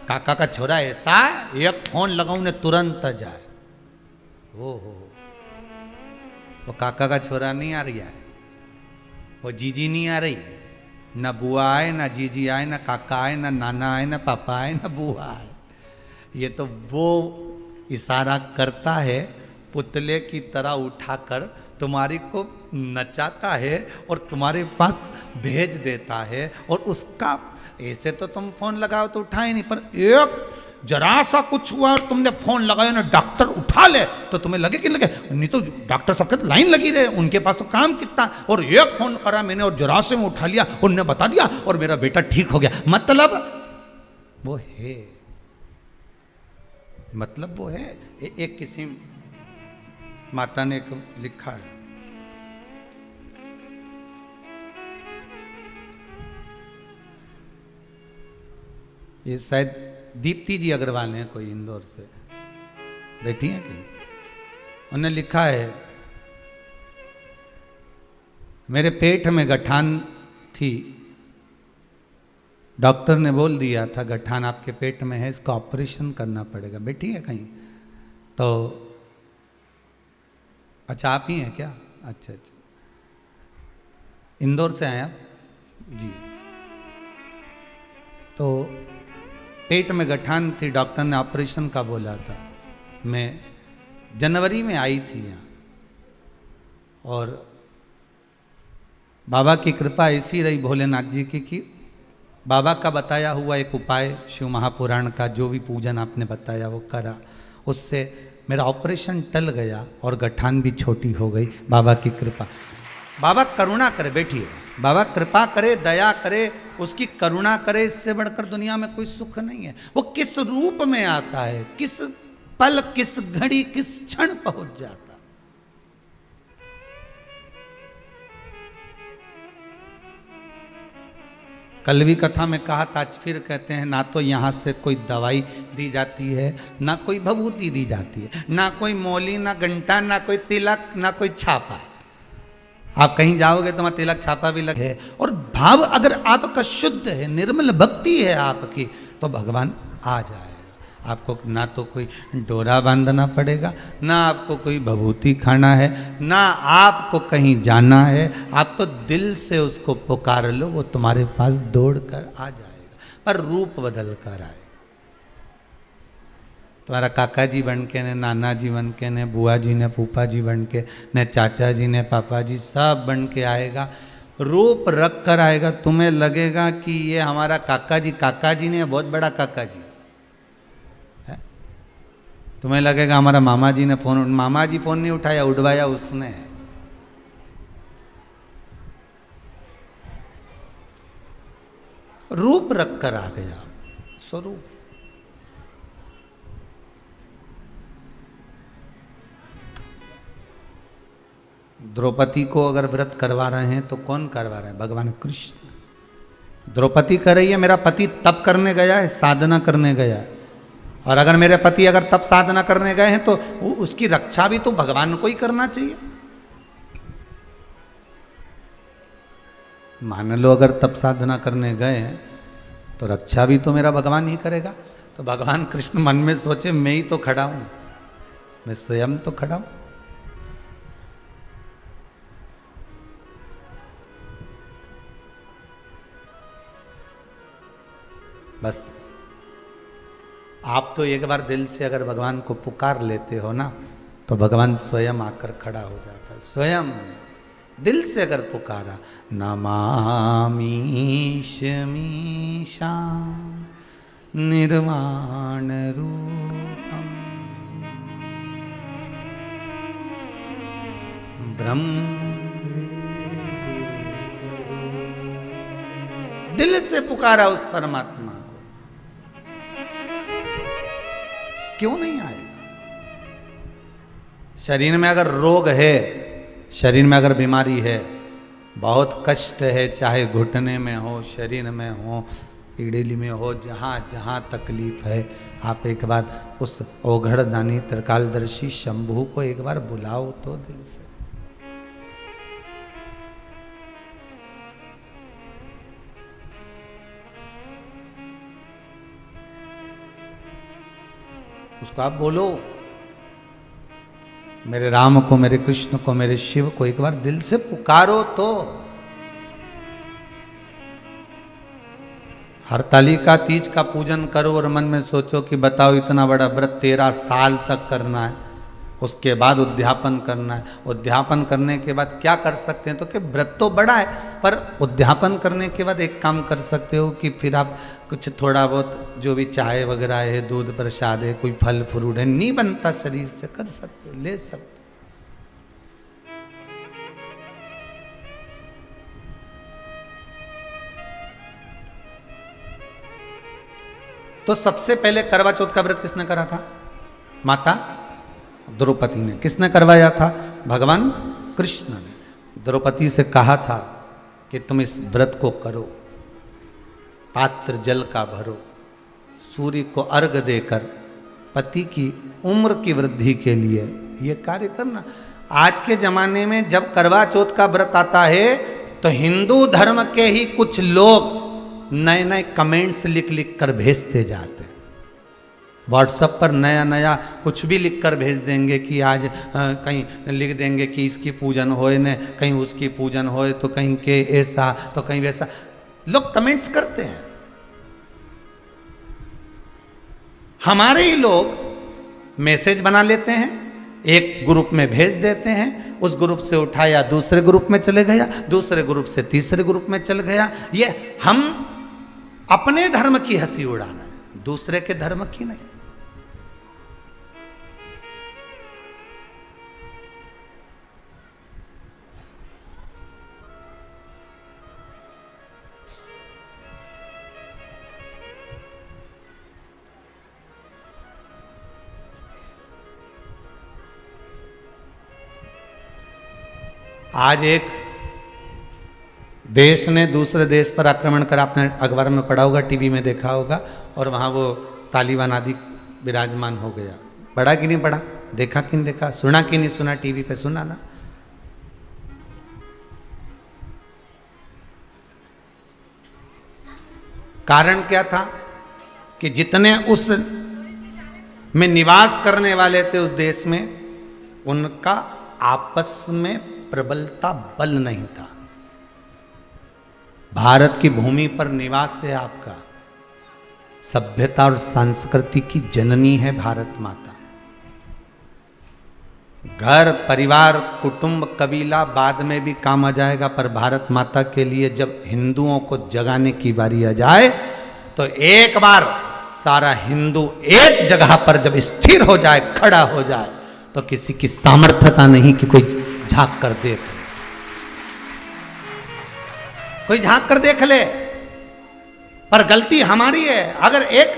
काका का छोरा ऐसा है, एक फोन लगाऊं ने तुरंत आ जाए। हो वो काका का छोरा नहीं आ रहा है, वो जीजी नहीं आ रही, न बुआ आए, न जीजी आए, न काका आए, न नाना आए, न पापा आए, न बुआ आए। ये तो वो इशारा करता है, पुतले की तरह उठाकर तुम्हारी को नचाता है और तुम्हारे पास भेज देता है। और उसका ऐसे तो तुम फोन लगाओ तो उठाए नहीं, पर एक जरा सा कुछ हुआ और तुमने फोन लगाया ना, डॉक्टर उठा ले तो तुम्हें लगे कि लगे, नहीं तो डॉक्टर सबके तो लाइन लगी रहे, उनके पास तो काम कितना। और एक फोन करा मैंने और जरा से में उठा लिया, उनने बता दिया और मेरा बेटा ठीक हो गया। मतलब वो है, मतलब वो है। एक किसी माता ने लिखा है, ये शायद दीप्ति जी अग्रवाल हैं, कोई इंदौर से बैठी हैं कहीं, उन्होंने लिखा है, मेरे पेट में गठान थी, डॉक्टर ने बोल दिया था गठान आपके पेट में है, इसका ऑपरेशन करना पड़ेगा। बैठी है कहीं तो, अच्छा आप ही हैं क्या? अच्छा अच्छा। इंदौर से आया जी। तो पेट में गठान थी, डॉक्टर ने ऑपरेशन का बोला था। मैं जनवरी में आई थी यहाँ, और बाबा की कृपा ऐसी रही भोलेनाथ जी की कि बाबा का बताया हुआ एक उपाय शिव महापुराण का, जो भी पूजन आपने बताया वो करा, उससे मेरा ऑपरेशन टल गया और गठान भी छोटी हो गई। बाबा की कृपा, बाबा करुणा करे, बैठिए, बाबा कृपा करे, दया करे, उसकी करुणा करे, इससे बढ़कर दुनिया में कोई सुख नहीं है। वो किस रूप में आता है, किस पल, किस घड़ी, किस क्षण पहुंच जाता। कल भी कथा में कहा था, आज फिर कहते हैं, ना तो यहाँ से कोई दवाई दी जाती है, ना कोई भभूति दी जाती है, ना कोई मौली, ना घंटा, ना कोई तिलक, ना कोई छापा। आप कहीं जाओगे तो वहाँ तिलक छापा भी लगे, और भाव अगर आपका शुद्ध है, निर्मल भक्ति है आपकी, तो भगवान आ जाएगा। आपको ना तो कोई डोरा बांधना पड़ेगा, ना आपको कोई भभूति खाना है, ना आपको कहीं जाना है। आप तो दिल से उसको पुकार लो, वो तुम्हारे पास दौड़ कर आ जाएगा, पर रूप बदल कर आएगा। तुम्हारा काका जी बन के, ने नाना जी बन के, ने बुआ जी, ने फूफा जी बन के, ने चाचा जी, ने पापा जी, सब बन के आएगा, रूप रख कर आएगा। तुम्हें लगेगा कि ये हमारा काका जी ने बहुत बड़ा काका जी, तुम्हें लगेगा हमारा मामा जी ने फोन, मामा जी फोन नहीं उठाया, उठवाया उसने। रूप रख कर आ गया, स्वरूप। द्रौपदी को अगर व्रत करवा रहे हैं तो कौन करवा रहे हैं? भगवान कृष्ण। द्रौपदी कर रही है, मेरा पति तप करने गया है, साधना करने गया है, और अगर मेरे पति अगर तप साधना करने गए हैं तो उसकी रक्षा भी तो भगवान को ही करना चाहिए। मान लो अगर तप साधना करने गए हैं तो रक्षा भी तो मेरा भगवान ही करेगा। तो भगवान कृष्ण मन में सोचे, मैं ही तो खड़ा हूं, मैं स्वयं तो खड़ा हूं। बस आप तो एक बार दिल से अगर भगवान को पुकार लेते हो ना, तो भगवान स्वयं आकर खड़ा हो जाता है। स्वयं दिल से अगर पुकारा, नमामि मीशां निर्वाण रूपम ब्रह्म, दिल से पुकारा उस परमात्मा को, क्यों नहीं आएगा? शरीर में अगर रोग है, शरीर में अगर बीमारी है, बहुत कष्ट है, चाहे घुटने में हो, शरीर में हो, पीड़िली में हो, जहाँ जहाँ तकलीफ है, आप एक बार उस ओघड़दानी त्रिकालदर्शी शंभू को एक बार बुलाओ तो दिल से। उसको आप बोलो, मेरे राम को, मेरे कृष्ण को, मेरे शिव को एक बार दिल से पुकारो तो। हरतालिका तीज का पूजन करो और मन में सोचो कि बताओ, इतना बड़ा व्रत 13 साल तक करना है, उसके बाद उद्यापन करना है। उद्यापन करने के बाद क्या कर सकते हैं? तो कि व्रत तो बड़ा है, पर उद्यापन करने के बाद एक काम कर सकते हो कि फिर आप कुछ थोड़ा बहुत जो भी चाय वगैरह है, दूध प्रसाद है, कोई फल फ्रूट है, नहीं बनता शरीर से, कर सकते हो, ले सकते हो। तो सबसे पहले करवा चौथ का व्रत किसने करा था? माता द्रौपदी ने। किसने करवाया था? भगवान कृष्ण ने। द्रौपदी से कहा था कि तुम इस व्रत को करो, पात्र जल का भरो, सूर्य को अर्घ देकर पति की उम्र की वृद्धि के लिए ये कार्य करना। आज के जमाने में जब करवा चौथ का व्रत आता है तो हिंदू धर्म के ही कुछ लोग नए नए कमेंट्स लिख लिख कर भेजते जाते हैं। व्हाट्सएप पर नया नया कुछ भी लिख कर भेज देंगे कि आज कहीं लिख देंगे कि इसकी पूजन होए न, कहीं उसकी पूजन होए, तो कहीं के ऐसा तो कहीं वैसा, लोग कमेंट्स करते हैं। हमारे ही लोग मैसेज बना लेते हैं, एक ग्रुप में भेज देते हैं, उस ग्रुप से उठाया दूसरे ग्रुप में चले गया, दूसरे ग्रुप से तीसरे ग्रुप में चल गया। ये हम अपने धर्म की हंसी उड़ा रहे हैं, दूसरे के धर्म की नहीं। आज एक देश ने दूसरे देश पर आक्रमण करा, आपने अखबार में पढ़ा होगा, टीवी में देखा होगा, और वहाँ वो तालिबान आदि विराजमान हो गया। पढ़ा कि नहीं पढ़ा, देखा कि नहीं देखा, सुना कि नहीं सुना, टीवी पे सुना ना। कारण क्या था कि जितने उस में निवास करने वाले थे उस देश में, उनका आपस में प्रबलता बल नहीं था। भारत की भूमि पर निवास है आपका, सभ्यता और संस्कृति की जननी है भारत माता। घर परिवार कुटुंब कबीला बाद में भी काम आ जाएगा, पर भारत माता के लिए जब हिंदुओं को जगाने की बारी आ जाए तो एक बार सारा हिंदू एक जगह पर जब स्थिर हो जाए, खड़ा हो जाए, तो किसी की सामर्थ्यता नहीं कि कोई झांक कर देख, कोई झांक कर देख ले। पर गलती हमारी है, अगर एक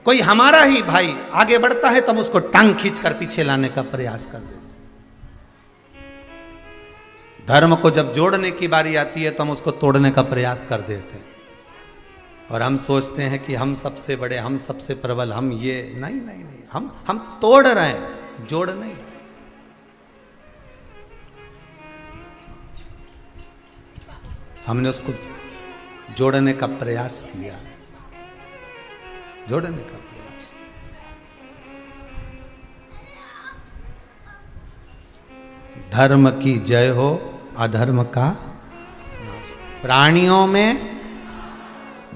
कोई हमारा ही भाई आगे बढ़ता है तब उसको टांग खींचकर पीछे लाने का प्रयास कर देते। धर्म को जब जोड़ने की बारी आती है तो हम उसको तोड़ने का प्रयास कर देते हैं, और हम सोचते हैं कि हम सबसे बड़े, हम सबसे प्रबल, हम ये नहीं नहीं नहीं, हम तोड़ रहे हैं, जोड़ नहीं। हमने उसको जोड़ने का प्रयास किया, जोड़ने का प्रयास। धर्म की जय हो, अधर्म का नाश। प्राणियों में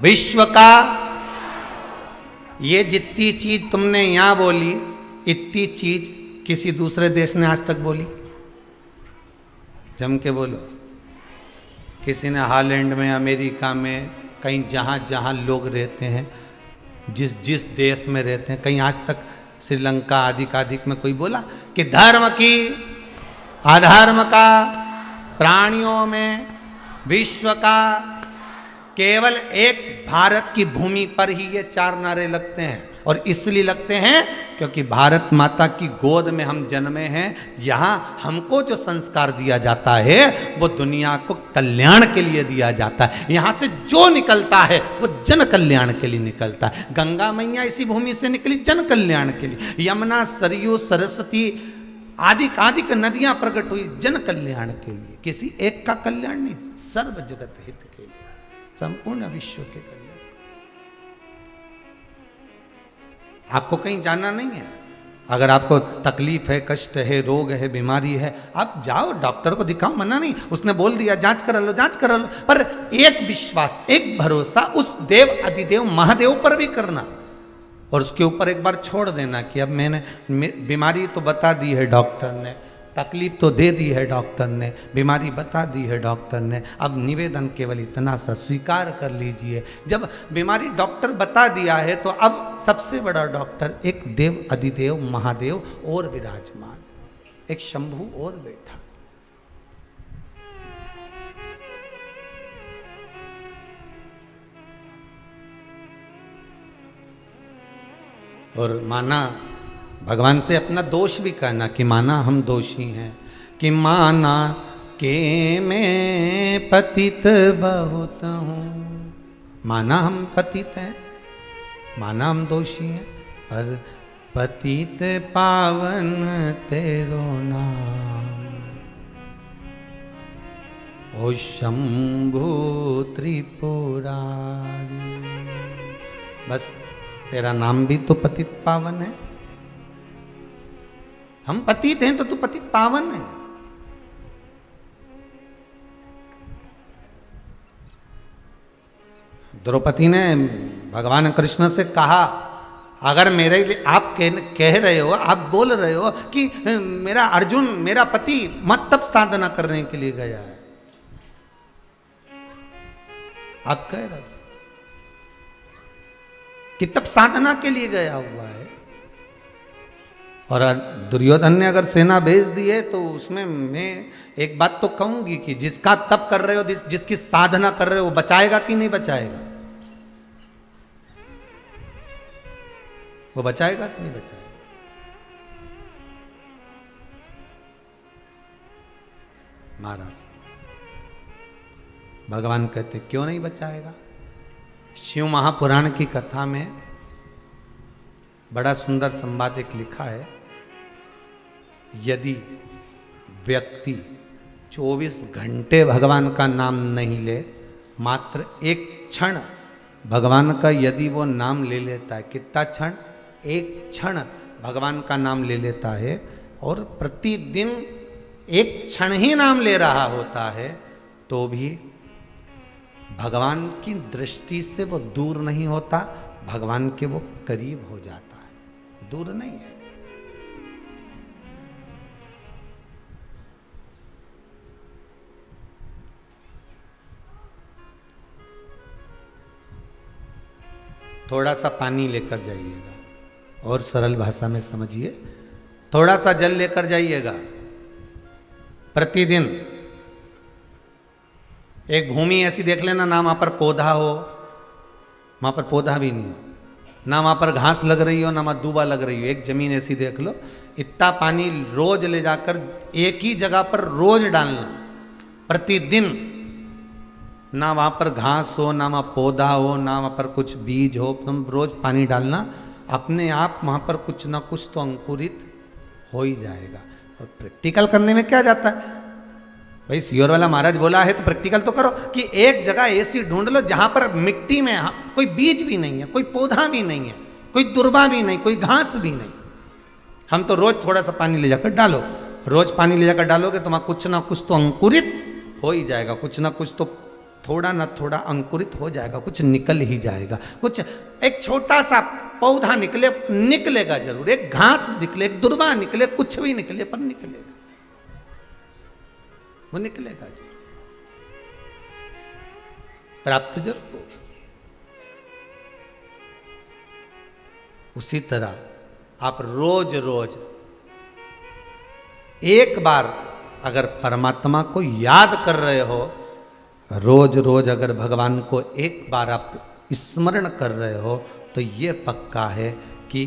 विश्व का, ये जितनी चीज तुमने यहां बोली, इतनी चीज किसी दूसरे देश ने आज तक बोली? जम के बोलो। किसी ने हॉलैंड में, अमेरिका में, कहीं जहाँ जहाँ लोग रहते हैं, जिस जिस देश में रहते हैं, कहीं आज तक श्रीलंका आदि में कोई बोला कि धर्म की, अधर्म का, प्राणियों में, विश्व का? केवल एक भारत की भूमि पर ही ये चार नारे लगते हैं, और इसलिए लगते हैं क्योंकि भारत माता की गोद में हम जन्मे हैं। यहाँ हमको जो संस्कार दिया जाता है वो दुनिया को कल्याण के लिए दिया जाता है। यहाँ से जो निकलता है वो जन कल्याण के लिए निकलता है। गंगा मैया इसी भूमि से निकली जन कल्याण के लिए, यमुना, सरयू, सरस्वती आदि नदियां प्रकट हुई जन कल्याण के लिए, किसी एक का कल्याण नहीं, सर्व जगत हित के लिए, संपूर्ण विश्व के कल्याण। आपको कहीं जाना नहीं है, अगर आपको तकलीफ है, कष्ट है, रोग है, बीमारी है, आप जाओ डॉक्टर को दिखाओ, मना नहीं। उसने बोल दिया जांच करा लो, जांच करा लो, पर एक विश्वास, एक भरोसा उस देव अधिदेव महादेव पर भी करना, और उसके ऊपर एक बार छोड़ देना कि अब मैंने बीमारी तो बता दी है डॉक्टर ने, तकलीफ तो दे दी है डॉक्टर ने, बीमारी बता दी है डॉक्टर ने, अब निवेदन केवल इतना सा स्वीकार कर लीजिए। जब बीमारी डॉक्टर बता दिया है तो अब सबसे बड़ा डॉक्टर एक देव अधिदेव महादेव और विराजमान, एक शंभु और बैठा। और माना भगवान से अपना दोष भी कहना कि माना हम दोषी हैं, कि माना के मैं पतित बहुत हूँ। माना हम पतित हैं, माना हम दोषी हैं, पर पतित पावन तेरो नाम, ओ शंभु त्रिपुरारी। बस तेरा नाम भी तो पतित पावन है। हम पतित हैं तो तू पतित पावन है। द्रौपदी ने भगवान कृष्ण से कहा, अगर मेरे लिए आप कह रहे हो, आप बोल रहे हो कि मेरा अर्जुन मेरा पति मत तब साधना करने के लिए गया है, आप कह रहे हो कि तब साधना के लिए गया हुआ है। और दुर्योधन ने अगर सेना भेज दी है तो उसमें मैं एक बात तो कहूंगी कि जिसका तप कर रहे हो, जिसकी साधना कर रहे हो, वो बचाएगा कि नहीं बचाएगा? वो बचाएगा कि नहीं बचाएगा? महाराज भगवान कहते क्यों नहीं बचाएगा? शिव महापुराण की कथा में बड़ा सुंदर संवाद एक लिखा है। यदि व्यक्ति 24 घंटे भगवान का नाम नहीं ले, मात्र एक क्षण भगवान का यदि वो नाम ले लेता है, कितना क्षण? एक क्षण भगवान का नाम ले लेता है और प्रतिदिन एक क्षण ही नाम ले रहा होता है, तो भी भगवान की दृष्टि से वो दूर नहीं होता, भगवान के वो करीब हो जाता है, दूर नहीं है। थोड़ा सा पानी लेकर जाइएगा और सरल भाषा में समझिए, थोड़ा सा जल लेकर जाइएगा। प्रतिदिन एक भूमि ऐसी देख लेना, ना वहां पर पौधा हो, वहां पर पौधा भी नहीं हो, ना वहां पर घास लग रही हो, ना वहां दूबा लग रही हो, एक जमीन ऐसी देख लो। इतना पानी रोज ले जाकर एक ही जगह पर रोज डालना, प्रतिदिन। ना वहां पर घास हो, ना वहां पौधा हो, ना वहां पर कुछ बीज हो, तुम रोज पानी डालना, अपने आप वहां पर कुछ ना कुछ तो अंकुरित हो ही जाएगा। और प्रैक्टिकल करने में क्या जाता है भाई? सियोर वाला महाराज बोला है तो प्रैक्टिकल तो करो कि एक जगह ऐसी ढूंढ लो जहां पर मिट्टी में कोई बीज भी नहीं है, कोई पौधा भी नहीं है, कोई दुर्बा भी नहीं, कोई घास भी नहीं। हम तो रोज थोड़ा सा पानी ले जाकर डालो, रोज पानी ले जाकर डालोगे तो वहां कुछ ना कुछ तो अंकुरित हो ही जाएगा, कुछ ना कुछ तो थोड़ा ना थोड़ा अंकुरित हो जाएगा, कुछ निकल ही जाएगा। कुछ एक छोटा सा पौधा निकलेगा जरूर, एक घास निकले, एक दुर्बा निकले, कुछ भी निकले, पर निकलेगा, वो निकलेगा जरूर, प्राप्त जरूर होगा। उसी तरह आप रोज रोज एक बार अगर परमात्मा को याद कर रहे हो, रोज रोज अगर भगवान को एक बार आप स्मरण कर रहे हो, तो ये पक्का है कि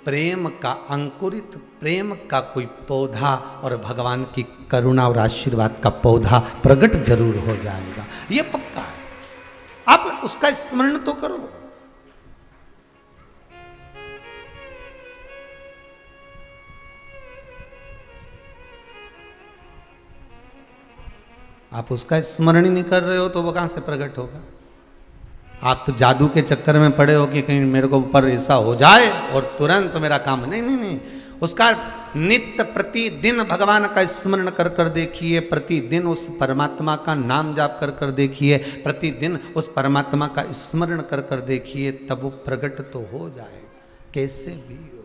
प्रेम का अंकुरित, प्रेम का कोई पौधा और भगवान की करुणा और आशीर्वाद का पौधा प्रकट जरूर हो जाएगा, ये पक्का है। आप उसका स्मरण तो करो। आप उसका स्मरण ही नहीं कर रहे हो तो वो कहां से प्रकट होगा? आप तो जादू के चक्कर में पड़े हो कि कहीं मेरे को ऊपर ऐसा हो जाए और तुरंत मेरा काम। नहीं नहीं नहीं, उसका नित्य प्रतिदिन भगवान का स्मरण कर कर देखिए, प्रतिदिन उस परमात्मा का नाम जाप कर कर देखिए, प्रतिदिन उस परमात्मा का स्मरण कर कर देखिए, तब वो प्रकट तो हो जाएगा, कैसे भी हो,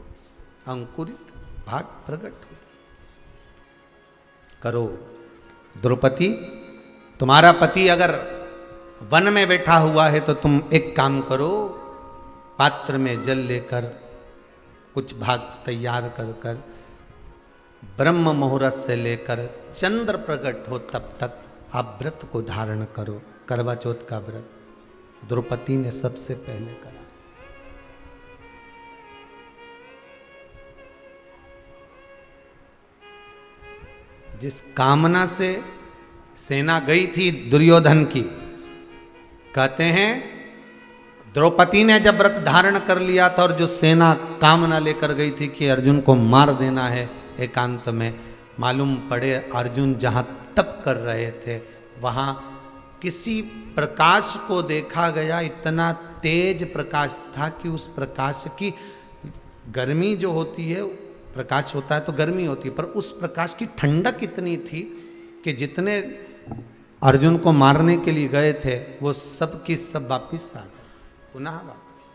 अंकुरित भाग प्रकट हो। करो। द्रौपदी, तुम्हारा पति अगर वन में बैठा हुआ है तो तुम एक काम करो, पात्र में जल लेकर कुछ भाग तैयार कर कर ब्रह्म मुहूर्त से लेकर चंद्र प्रकट हो तब तक आप व्रत को धारण करो, करवा चौथ का व्रत। द्रौपदी ने सबसे पहले करा। जिस कामना से सेना गई थी दुर्योधन की, कहते हैं द्रौपदी ने जब व्रत धारण कर लिया था और जो सेना कामना लेकर गई थी कि अर्जुन को मार देना है एकांत में, मालूम पड़े अर्जुन जहां तप कर रहे थे वहां किसी प्रकाश को देखा गया, इतना तेज प्रकाश था कि उस प्रकाश की गर्मी जो होती है, प्रकाश होता है तो गर्मी होती है, पर उस प्रकाश की ठंडक इतनी थी कि जितने अर्जुन को मारने के लिए गए थे वो सब की सब वापिस आ गए, पुनः वापिस।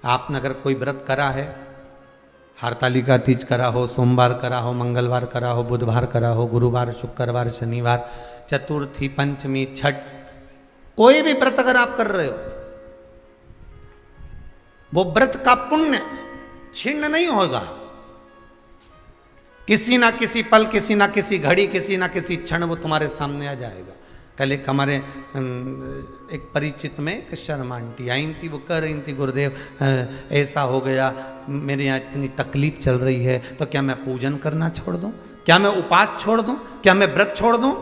आपने अगर कोई व्रत करा है, हरतालिका तीज करा हो, सोमवार करा हो, मंगलवार करा हो, बुधवार करा हो, गुरुवार, शुक्रवार, शनिवार, चतुर्थी, पंचमी, छठ, कोई भी व्रत अगर आप कर रहे हो, वो व्रत का पुण्य छिन्न नहीं होगा। किसी ना किसी पल, किसी ना किसी घड़ी, किसी ना किसी क्षण वो तुम्हारे सामने आ जाएगा। कल एक हमारे एक परिचित में एक शर्मा आंटी आई थी, वो कह रही थी गुरुदेव ऐसा हो गया, मेरे यहाँ इतनी तकलीफ चल रही है, तो क्या मैं पूजन करना छोड़ दूं, क्या मैं उपास छोड़ दूं, क्या मैं व्रत छोड़ दूं?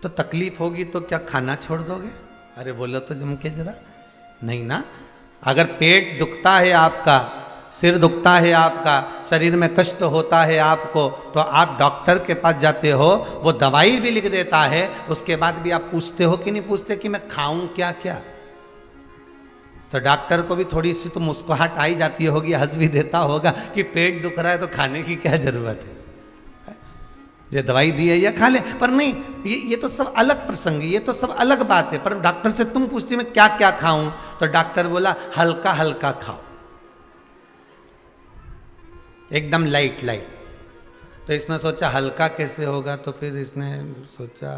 तो तकलीफ होगी तो क्या खाना छोड़ दोगे? अरे बोलो तो जम के जरा, नहीं ना। अगर पेट दुखता है आपका, सिर दुखता है आपका, शरीर में कष्ट होता है आपको, तो आप डॉक्टर के पास जाते हो, वो दवाई भी लिख देता है, उसके बाद भी आप पूछते हो कि नहीं पूछते कि मैं खाऊं क्या क्या? तो डॉक्टर को भी थोड़ी सी तो मुस्कुराहट आई जाती होगी, हंस भी देता होगा कि पेट दुख रहा है तो खाने की क्या जरूरत है, ये दवाई दी है या खा ले। पर नहीं, ये तो सब अलग प्रसंग है, ये तो सब अलग बात है। पर डॉक्टर से तुम पूछती मैं क्या क्या खाऊं, तो डॉक्टर बोला हल्का हल्का खाओ, एकदम लाइट लाइट। तो इसने सोचा हल्का कैसे होगा, तो फिर इसने सोचा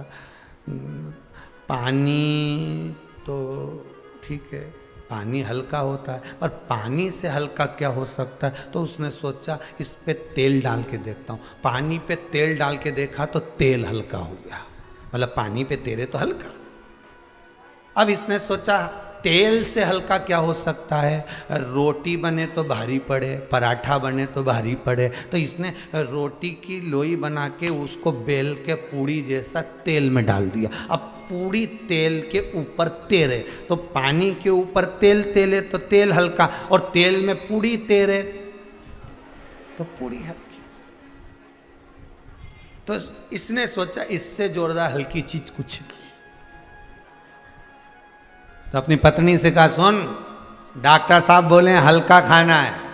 पानी तो ठीक है, पानी हल्का होता है, पर पानी से हल्का क्या हो सकता है? तो उसने सोचा इस पे तेल डाल के देखता हूँ। पानी पे तेल डाल के देखा तो तेल हल्का हो गया, मतलब पानी पे तेरे तो हल्का। अब इसने सोचा तेल से हल्का क्या हो सकता है? रोटी बने तो भारी पड़े, पराठा बने तो भारी पड़े। तो इसने रोटी की लोई बना के उसको बेल के पूड़ी जैसा तेल में डाल दिया। अब पूड़ी तेल के ऊपर तेरे, तो पानी के ऊपर तेल तेले तो तेल हल्का, और तेल में पूड़ी तेरे तो पूड़ी हल्की। तो इसने सोचा इससे जोरदार हल्की चीज कुछ नहीं। तो अपनी पत्नी से कहा सुन, डॉक्टर साहब बोले हल्का खाना है।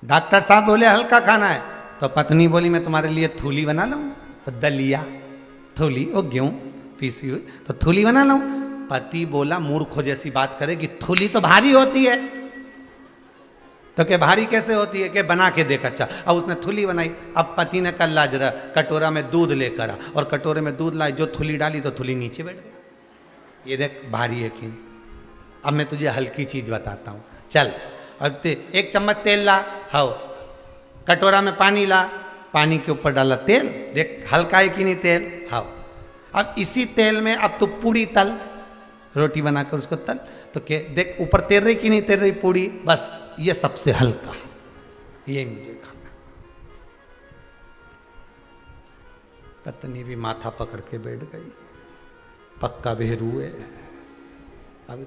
डॉक्टर साहब बोले हल्का खाना है, तो पत्नी बोली मैं तुम्हारे लिए थूली बना लूं। तो दलिया, थूली, वो गेहूं पीसी हुई, तो थूली बना लूं। पति बोला मूर्खों जैसी बात करे कि थूली तो भारी होती है। तो क्या भारी कैसे होती है? कि बना के देख अच्छा। अब उसने थूली बनाई। अब पति ने कल ला जरा कटोरा में दूध लेकर आ, और कटोरे में दूध लाई, जो थूली डाली तो थूली नीचे बैठ गई। ये देख भारी है कि नहीं। अब मैं तुझे हल्की चीज बताता हूँ, चल। अब एक चम्मच तेल ला, हाओ, कटोरा में पानी ला, पानी के ऊपर डाला तेल, देख हल्का है कि नहीं तेल, हाओ। अब इसी तेल में अब तू पूड़ी तल, रोटी बनाकर उसको तल, तो क्या देख ऊपर तेल रही कि नहीं तेल रही पूड़ी, बस ये सबसे हल्का, ये मुझे खाना। पत्नी भी माथा पकड़ के बैठ गई, पक्का बेहरू है। अब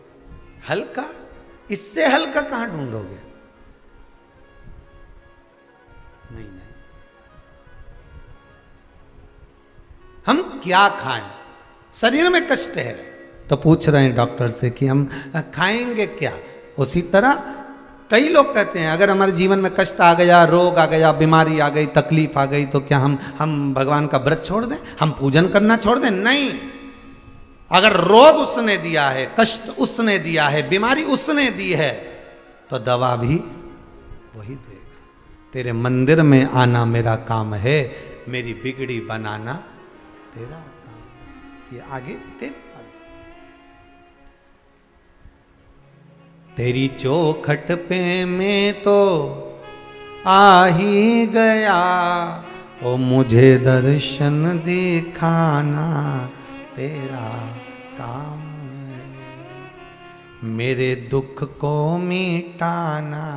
हल्का, इससे हल्का कहां ढूंढोगे? नहीं नहीं, हम क्या खाएं? शरीर में कष्ट है, तो पूछ रहे हैं डॉक्टर से कि हम खाएंगे क्या? उसी तरह कई लोग कहते हैं अगर हमारे जीवन में कष्ट आ गया, रोग आ गया, बीमारी आ गई, तकलीफ आ गई, तो क्या हम भगवान का व्रत छोड़ दें, हम पूजन करना छोड़ दें? नहीं। अगर रोग उसने दिया है, कष्ट उसने दिया है, बीमारी उसने दी है, तो दवा भी वही देगा। तेरे मंदिर में आना मेरा काम है, मेरी बिगड़ी बनाना तेरा काम। ये आगे तेरी मर्जी। तेरी चौखट पे मैं तो आ ही गया, ओ मुझे दर्शन दिखाना तेरा काम है, मेरे दुख को मिटाना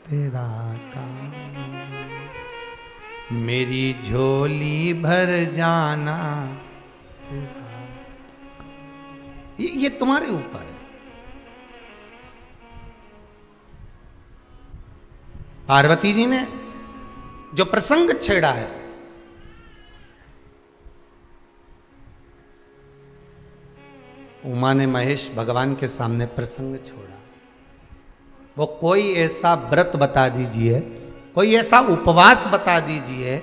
तेरा काम है, मेरी झोली भर जाना तेरा। ये तुम्हारे ऊपर है। पार्वती जी ने जो प्रसंग छेड़ा है, उमा ने महेश भगवान के सामने प्रसंग छोड़ा। वो कोई ऐसा व्रत बता दीजिए, कोई ऐसा उपवास बता दीजिए,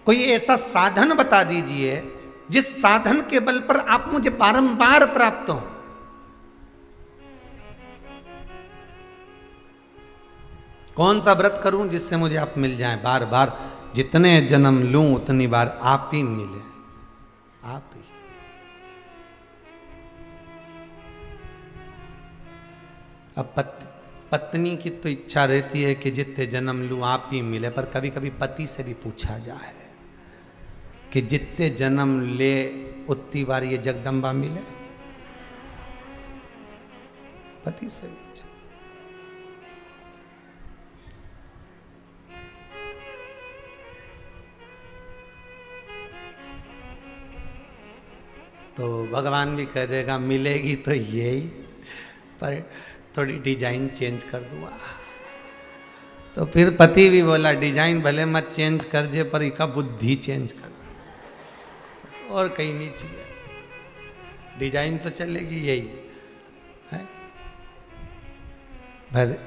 कोई ऐसा साधन बता दीजिए जिस साधन के बल पर आप मुझे बारंबार प्राप्त हो। कौन सा व्रत करूं जिससे मुझे आप मिल जाएं बार बार, जितने जन्म लूं उतनी बार आप ही मिले, आप ही। अब पत्नी की तो इच्छा रहती है कि जितने जन्म लूं आप ही मिले, पर कभी कभी पति से भी पूछा जाए कि जितने जन्म ले उतनी बार ये जगदम्बा मिले, पति से पूछा। तो भगवान भी कह देगा मिलेगी तो यही, पर थोड़ी डिजाइन चेंज कर दूंगा। तो फिर पति भी बोला डिजाइन भले मत चेंज कर जे, पर इसका बुद्धि चेंज कर, और कहीं नहीं चाहिए, डिजाइन तो चलेगी यही है। पर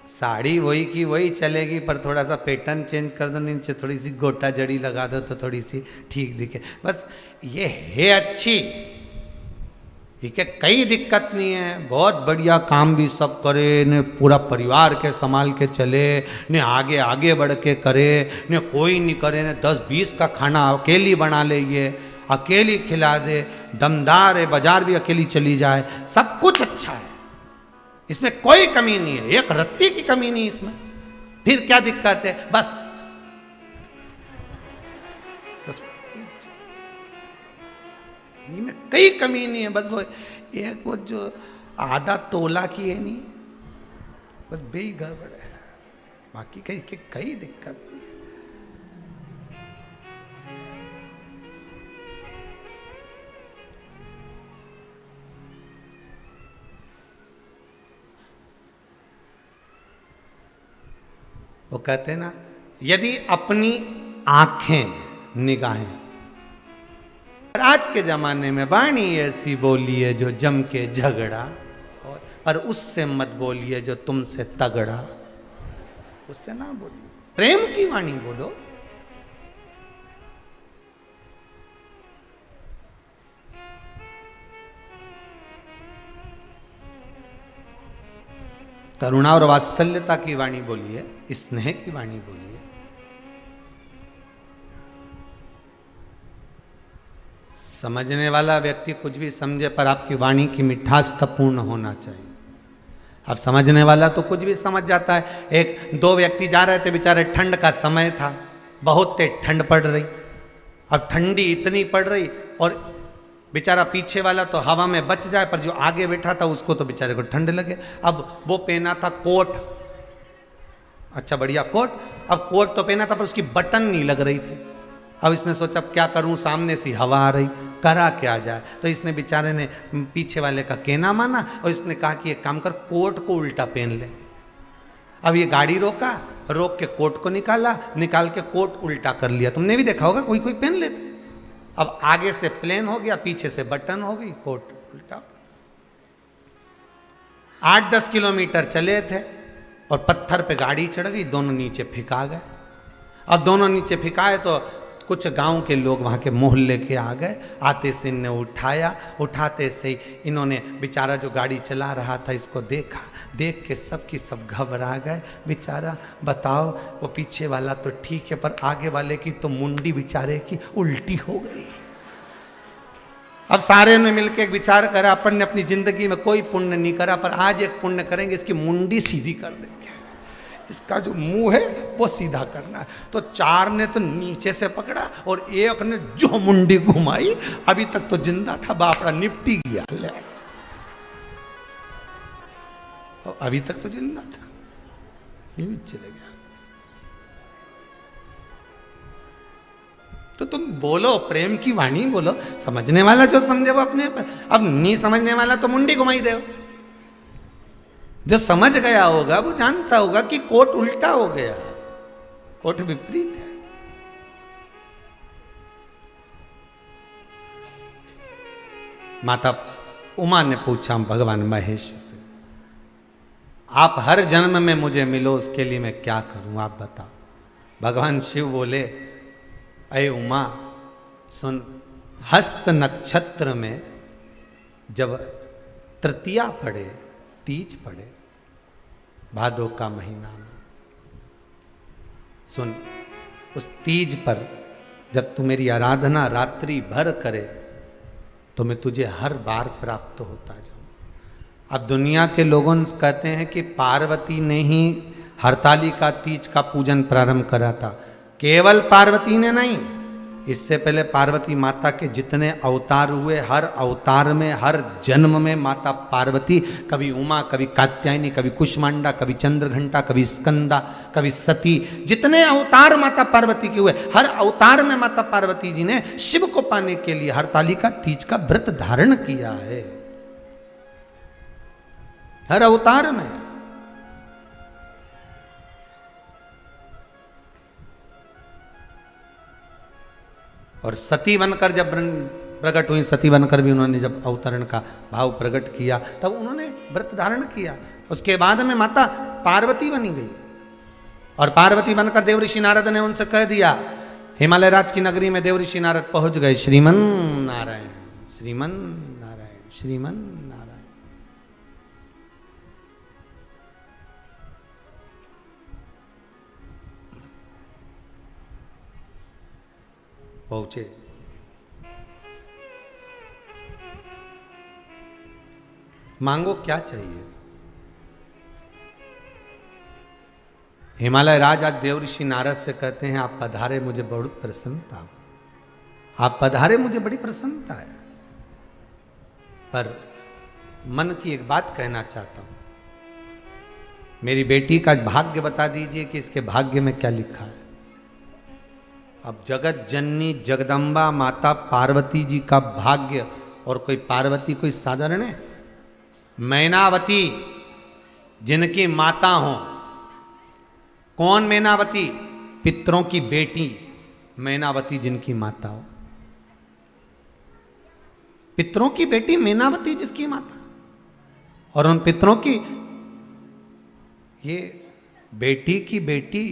साड़ी वही की वही चलेगी, पर थोड़ा सा पैटर्न चेंज कर दो, नीचे थोड़ी सी गोटा जड़ी लगा दो तो थोड़ी सी ठीक दिखे, बस ये है अच्छी, ठीक है, कई दिक्कत नहीं है, बहुत बढ़िया काम भी सब करे ने, पूरा परिवार के संभाल के चले ने, आगे आगे बढ़ के करे ने, कोई नहीं करे ने, 10-20 का खाना अकेली बना ले, ये अकेली खिला दे, दमदार है, बाजार भी अकेली चली जाए, सब कुछ अच्छा है, इसमें कोई कमी नहीं है, एक रत्ती की कमी नहीं इसमें, फिर क्या दिक्कत है? बस में कई कमी नहीं है, बस वो एक वो जो आधा तोला की है नहीं, बस बेई गड़बड़ है, बाकी कई दिक्कत नहीं है। वो कहते हैं ना, यदि अपनी आंखें निगाहें, आज के जमाने में वाणी ऐसी बोलिए जो जम के झगड़ा, और उससे मत बोलिए जो तुमसे तगड़ा, उससे ना बोलिए, प्रेम की वाणी बोलो। करुणा और वात्सल्यता की वाणी बोलिए, स्नेह की वाणी बोलिए। समझने वाला व्यक्ति कुछ भी समझे, पर आपकी वाणी की मिठास पूर्ण होना चाहिए। अब समझने वाला तो कुछ भी समझ जाता है। एक दो व्यक्ति जा रहे थे, बेचारे ठंड का समय था, बहुत तेज ठंड पड़ रही, अब ठंडी इतनी पड़ रही, और बेचारा पीछे वाला तो हवा में बच जाए, पर जो आगे बैठा था उसको तो बेचारे को ठंड लगे। अब वो पहना था कोट, अच्छा बढ़िया कोट, अब कोट तो पहना था पर उसकी बटन नहीं लग रही थी। अब इसने सोचा अब क्या करूं, सामने से हवा आ रही, करा क्या जाए। तो इसने बेचारे ने पीछे वाले का कहना माना और इसने कहा कि एक काम कर, कोट को उल्टा पहन ले। अब ये गाड़ी रोका, रोक के कोट को निकाला, निकाल के कोट उल्टा कर लिया। तुमने भी देखा होगा, कोई कोई पहन लेते। अब आगे से प्लेन हो गया, पीछे से बटन हो गई, कोट उल्टा। 8-10 किलोमीटर चले थे और पत्थर पे गाड़ी चढ़ गई, दोनों नीचे फिका गए। अब दोनों नीचे फिकाए तो कुछ गांव के लोग वहाँ के मोहल्ले के आ गए, आते से इन्हें उठाया, उठाते से ही इन्होंने बेचारा जो गाड़ी चला रहा था इसको देखा, देख के सब की सब घबरा गए। बेचारा बताओ, वो पीछे वाला तो ठीक है पर आगे वाले की तो मुंडी बेचारे की उल्टी हो गई। अब सारे ने मिलकर एक विचार करा, अपन ने अपनी जिंदगी में कोई पुण्य नहीं करा, पर आज एक पुण्य करेंगे, इसकी मुंडी सीधी कर देंगे, इसका जो मुंह है वो सीधा करना है। तो 4 ने तो नीचे से पकड़ा और एक ने जो मुंडी घुमाई, अभी तक तो जिंदा था, बापड़ा निपटी गया, ले अभी तक तो जिंदा था, चले गया। तो तुम बोलो, प्रेम की वाणी बोलो, समझने वाला जो समझे वो अपने पर, अब नहीं समझने वाला तो मुंडी घुमाई दे, जो समझ गया होगा वो जानता होगा कि कोट उल्टा हो गया, कोट विपरीत है। माता उमा ने पूछा भगवान महेश से, आप हर जन्म में मुझे मिलो, उसके लिए मैं क्या करूं, आप बताओ। भगवान शिव बोले, अये उमा सुन, हस्त नक्षत्र में जब तृतीया पड़े, तीज पड़े, भादो का महीना में, सुन, उस तीज पर जब तू मेरी आराधना रात्रि भर करे तो मैं तुझे हर बार प्राप्त होता जाऊं। अब दुनिया के लोगों कहते हैं कि पार्वती ने ही हरतालिका तीज का पूजन प्रारंभ करा था। केवल पार्वती ने नहीं, इससे पहले पार्वती माता के जितने अवतार हुए, हर अवतार में, हर जन्म में माता पार्वती, कभी उमा, कभी कात्यायनी, कभी कुष्मांडा, कभी चंद्रघंटा, कभी स्कंदा, कभी सती, जितने अवतार माता पार्वती के हुए, हर अवतार में माता पार्वती जी ने शिव को पाने के लिए हरतालिका तीज का व्रत धारण किया है, हर अवतार में। और सती बनकर जब प्रकट हुई, सती बनकर भी उन्होंने जब अवतरण का भाव प्रकट किया तब उन्होंने व्रत धारण किया। उसके बाद में माता पार्वती बनी गई और पार्वती बनकर देवऋषि नारद ने उनसे कह दिया, हिमालय राज की नगरी में देवऋषि नारद पहुंच गए, श्रीमन नारायण, श्रीमन नारायण, श्रीमन नारायण। पहुंचे। मांगो क्या चाहिए। हिमालय राज आज देवऋषि नारद से कहते हैं, आप पधारे, मुझे बहुत प्रसन्नता, आप पधारे, मुझे बड़ी प्रसन्नता है, पर मन की एक बात कहना चाहता हूं। मेरी बेटी का भाग्य बता दीजिए कि इसके भाग्य में क्या लिखा है। अब जगत जननी जगदम्बा माता पार्वती जी का भाग्य, और कोई पार्वती कोई साधारण है? मैनावती जिनकी माता हो। कौन मैनावती? पितरों की बेटी मैनावती जिनकी माता हो। पितरों की बेटी मैनावती जिसकी माता, और उन पितरों की ये बेटी की बेटी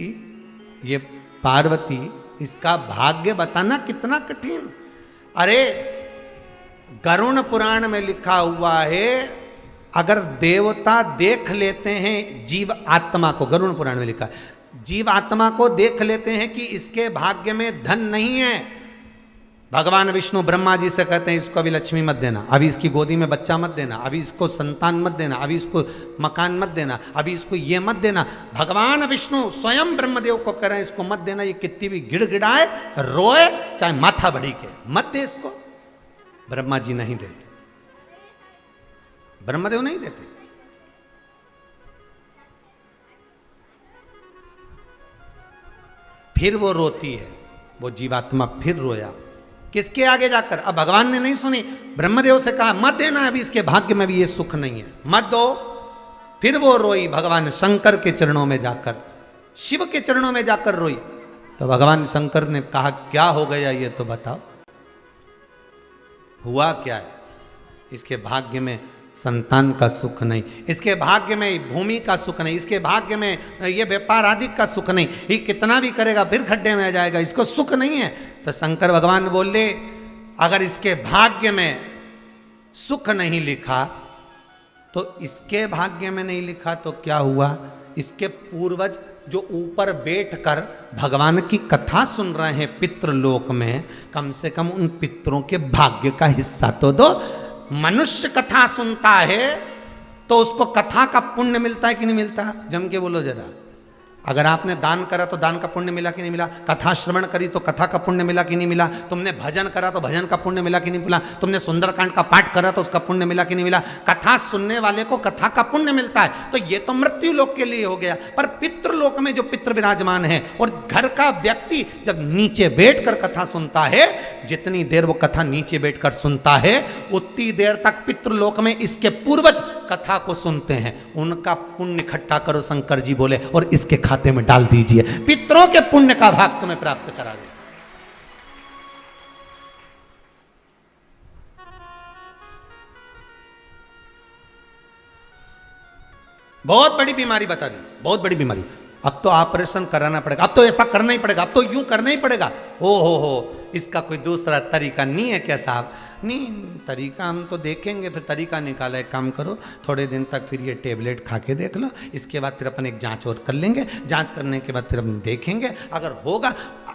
ये पार्वती, इसका भाग्य बताना कितना कठिन। अरे गरुण पुराण में लिखा हुआ है, अगर देवता देख लेते हैं जीव आत्मा को, गरुण पुराण में लिखा है, जीव आत्मा को देख लेते हैं कि इसके भाग्य में धन नहीं है, भगवान विष्णु ब्रह्मा जी से कहते हैं इसको अभी लक्ष्मी मत देना, अभी इसकी गोदी में बच्चा मत देना, अभी इसको संतान मत देना, अभी इसको मकान मत देना, अभी इसको ये मत देना। भगवान विष्णु स्वयं ब्रह्मदेव को कह रहे हैं इसको मत देना, ये कितनी भी गिड़गिड़ाए, रोए, चाहे माथा बड़ी के, मत दे इसको। ब्रह्मा जी नहीं देते, ब्रह्मदेव नहीं देते। फिर वो रोती है, वो जीवात्मा फिर रोया, किसके आगे जाकर? अब भगवान ने नहीं सुनी, ब्रह्मदेव से कहा मत देना, अभी इसके भाग्य में भी ये सुख नहीं है, मत दो। फिर वो रोई, भगवान शंकर के चरणों में जाकर, शिव के चरणों में जाकर रोई। तो भगवान शंकर ने कहा क्या हो गया ये तो बताओ, हुआ क्या है? इसके भाग्य में संतान का सुख नहीं, इसके भाग्य में भूमि का सुख नहीं, इसके भाग्य में ये व्यापार आदि का सुख नहीं, ये कितना भी करेगा फिर खड्डे में आ जाएगा, इसको सुख नहीं है। तो शंकर भगवान बोले अगर इसके भाग्य में सुख नहीं लिखा तो इसके भाग्य में नहीं लिखा तो क्या हुआ? इसके पूर्वज जो ऊपर बैठकर भगवान की कथा सुन रहे हैं पितृलोक में, कम से कम उन पितरों के भाग्य का हिस्सा तो दो। मनुष्य कथा सुनता है तो उसको कथा का पुण्य मिलता है कि नहीं मिलता? जम के बोलो जरा। अगर आपने दान करा तो दान का पुण्य मिला कि नहीं मिला, कथा श्रवण करी तो कथा का पुण्य मिला कि नहीं मिला, तुमने भजन करा तो भजन का पुण्य मिला कि नहीं मिला, तुमने सुंदरकांड का पाठ करा तो उसका पुण्य मिला कि नहीं मिला। कथा सुनने वाले को कथा का पुण्य मिलता है। तो ये तो मृत्यु लोक के लिए हो गया, पर पितृलोक में जो पितृ विराजमान है और घर का व्यक्ति जब नीचे बैठकर कथा सुनता है, जितनी देर वो कथा नीचे बैठकर सुनता है उतनी देर तक पितृलोक में इसके पूर्वज कथा को सुनते हैं। उनका पुण्य इकट्ठा करो, शंकर जी बोले, और इसके खाते में डाल दीजिए, पितरों के पुण्य का भाग तुम्हें प्राप्त करा दे। बहुत बड़ी बीमारी बता दी, बहुत बड़ी बीमारी। अब तो ऑपरेशन कराना पड़ेगा, अब तो ऐसा करना ही पड़ेगा, अब तो यूं करना ही पड़ेगा। हो इसका कोई दूसरा तरीका नहीं है क्या साहब? नहीं, तरीका हम तो देखेंगे, फिर तरीका निकाला। एक काम करो, थोड़े दिन तक फिर ये टेबलेट खा के देख लो, इसके बाद फिर अपन एक जांच और कर लेंगे, जांच करने के बाद फिर हम देखेंगे अगर होगा।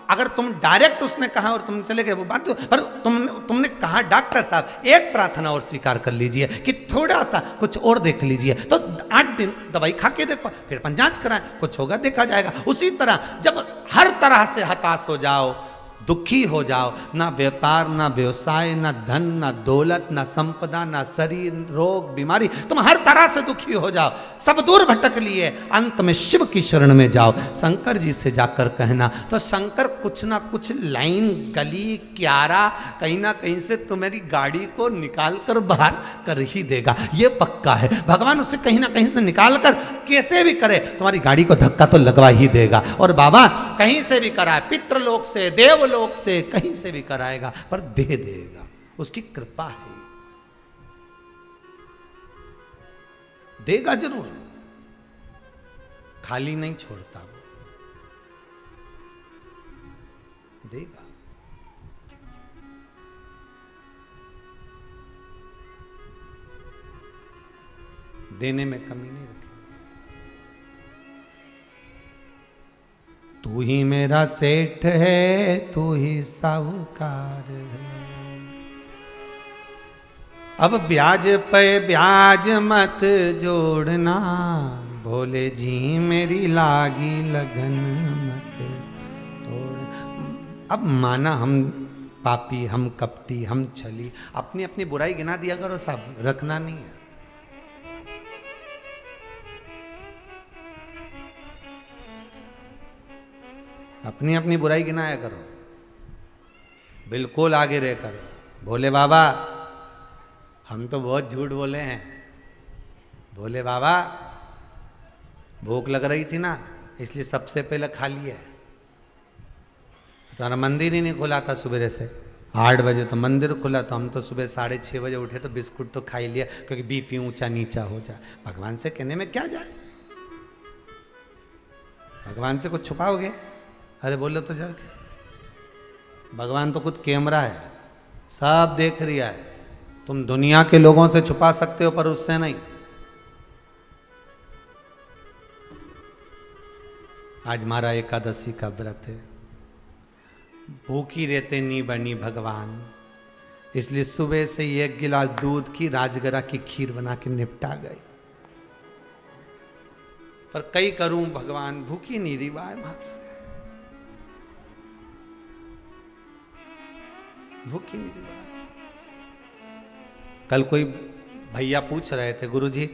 अगर तुम डायरेक्ट उसने कहा और तुम चले गए वो बात तो, पर तुमने कहा डॉक्टर साहब एक प्रार्थना और स्वीकार कर लीजिए कि थोड़ा सा कुछ और देख लीजिए, तो 8 दिन दवाई खा के देखो, फिर अपन जांच कराएं, कुछ होगा देखा जाएगा। उसी तरह जब हर तरह से हताश हो जाओ, दुखी हो जाओ, ना व्यापार, ना व्यवसाय, ना धन, ना दौलत, ना संपदा, ना शरीर, रोग, बीमारी, तुम हर तरह से दुखी हो जाओ, सब दूर भटक लिए, अंत में शिव की शरण में जाओ, शंकर जी से जाकर कहना, तो शंकर कुछ ना कुछ लाइन, गली, क्यारा, कहीं ना कहीं से तुम्हारी गाड़ी को निकाल कर बाहर कर ही देगा, ये पक्का है। भगवान उसे कहीं ना कहीं से निकाल कर कैसे भी करे तुम्हारी गाड़ी को धक्का तो लगवा ही देगा। और बाबा कहीं से भी कराए, पितृलोक से, देवलोक से, कहीं से भी कराएगा, पर दे देगा, उसकी कृपा है, देगा जरूर, खाली नहीं छोड़ता वो, देगा। देने में कमी नहीं रखेगा। तू ही मेरा सेठ है, तू ही साहूकार है, अब ब्याज पे ब्याज मत जोड़ना, भोले जी मेरी लागी लगन मत तोड़। अब माना हम पापी, हम कपटी, हम छली, अपनी अपनी बुराई गिना दिया करो साहब, रखना नहीं है। अपनी अपनी बुराई गिनाया करो, बिल्कुल आगे रह करो। भोले बाबा हम तो बहुत झूठ बोले हैं, भोले बाबा भूख लग रही थी ना, इसलिए सबसे पहले खा लिया। तुम्हारा मंदिर ही नहीं खुला था सुबह से, 8 बजे तो मंदिर खुला, तो हम तो सुबह 6:30 बजे उठे तो बिस्कुट तो खा ही लिया, क्योंकि बीपी ऊंचा नीचा हो जाए। भगवान से कहने में क्या जाए, भगवान से कुछ छुपाओगे? अरे बोलो तो चल के, भगवान तो खुद कैमरा है, सब देख रिया है। तुम दुनिया के लोगों से छुपा सकते हो पर उससे नहीं। आज हमारा एकादशी का व्रत है, भूखी रहते नी बनी भगवान, इसलिए सुबह से 1 गिलास दूध की राजगरा की खीर बना के निपटा गई। पर कई करूं भगवान, भूखी नहीं रिवाय भाव से, भूखी नहीं रिवाय। कल कोई भैया पूछ रहे थे, गुरुजी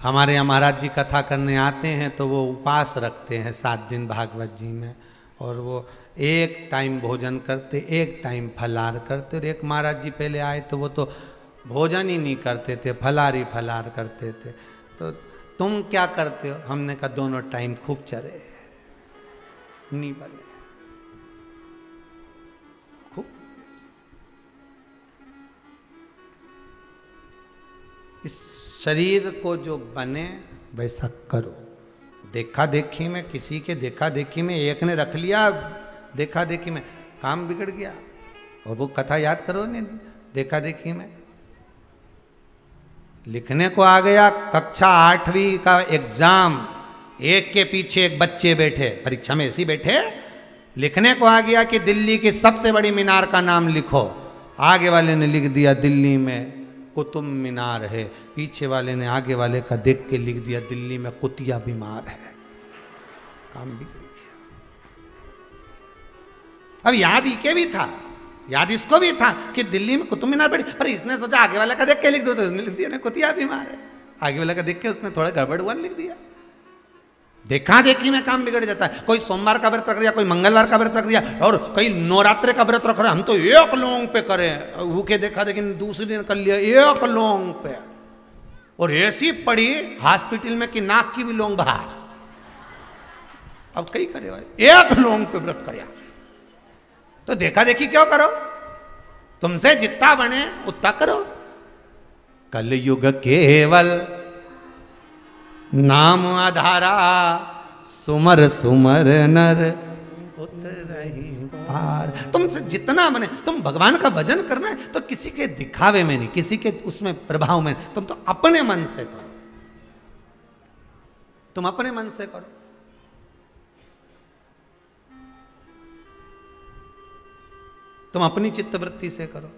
हमारे यहाँ महाराज जी कथा करने आते हैं तो वो उपवास रखते हैं 7 दिन भागवत जी में, और वो एक टाइम भोजन करते, एक टाइम फलार करते। और एक महाराज जी पहले आए तो वो तो भोजन ही नहीं करते थे, फलार ही फलार करते थे। तो तुम क्या करते हो? हमने कहा दोनों टाइम खूब चरे, नहीं बने खूब। इस शरीर को जो बने वैसा करो। देखा देखी में, किसी के देखा देखी में एक ने रख लिया, देखा देखी में काम बिगड़ गया। और वो कथा याद करो ने, देखा देखी में लिखने को आ गया, कक्षा 8वीं का एग्जाम, एक के पीछे एक बच्चे बैठे, परीक्षा में ऐसे बैठे, लिखने को आ गया कि दिल्ली की सबसे बड़ी मीनार का नाम लिखो। आगे वाले ने लिख दिया दिल्ली में कुतुब मीनार है, पीछे वाले ने आगे वाले का देख के लिख दिया दिल्ली में कुतिया बीमार है। काम बिगड़ गया। अब याद इके भी था, याद इसको भी था कि दिल्ली में कुतुब मीनार बड़ी, पर इसने सोचा आगे वाला का देख के लिख दो, तो उसने लिख दिया ना कुतिया बीमार है। आगे वाला का देख के उसने थोड़ा गड़बड़ हुआ लिख दिया। देखा देखी में काम बिगड़ जाता है। कोई सोमवार का व्रत रख दिया, कोई मंगलवार का व्रत रख दिया, और कई नवरात्रे का व्रत रख रहे, हम तो एक लौंग पे करें, भूखे देखा लेकिन दूसरे दिन कर लिया एक लौंग पे, और ऐसी पड़ी हॉस्पिटल में कि नाक की भी लौंग बाहर। अब कई करे भाई एक लौंग पे व्रत कर, तो देखा देखी क्यों करो, तुमसे जितना बने उतना करो। कलयुग केवल नाम आधारा, सुमर सुमर नर उतरहि पार। तुमसे जितना बने, तुम भगवान का भजन करना है तो किसी के दिखावे में नहीं, किसी के उसमें प्रभाव में, तुम तो अपने मन से करो, तुम अपने मन से करो। तुम अपनी चित्तवृत्ति से करो।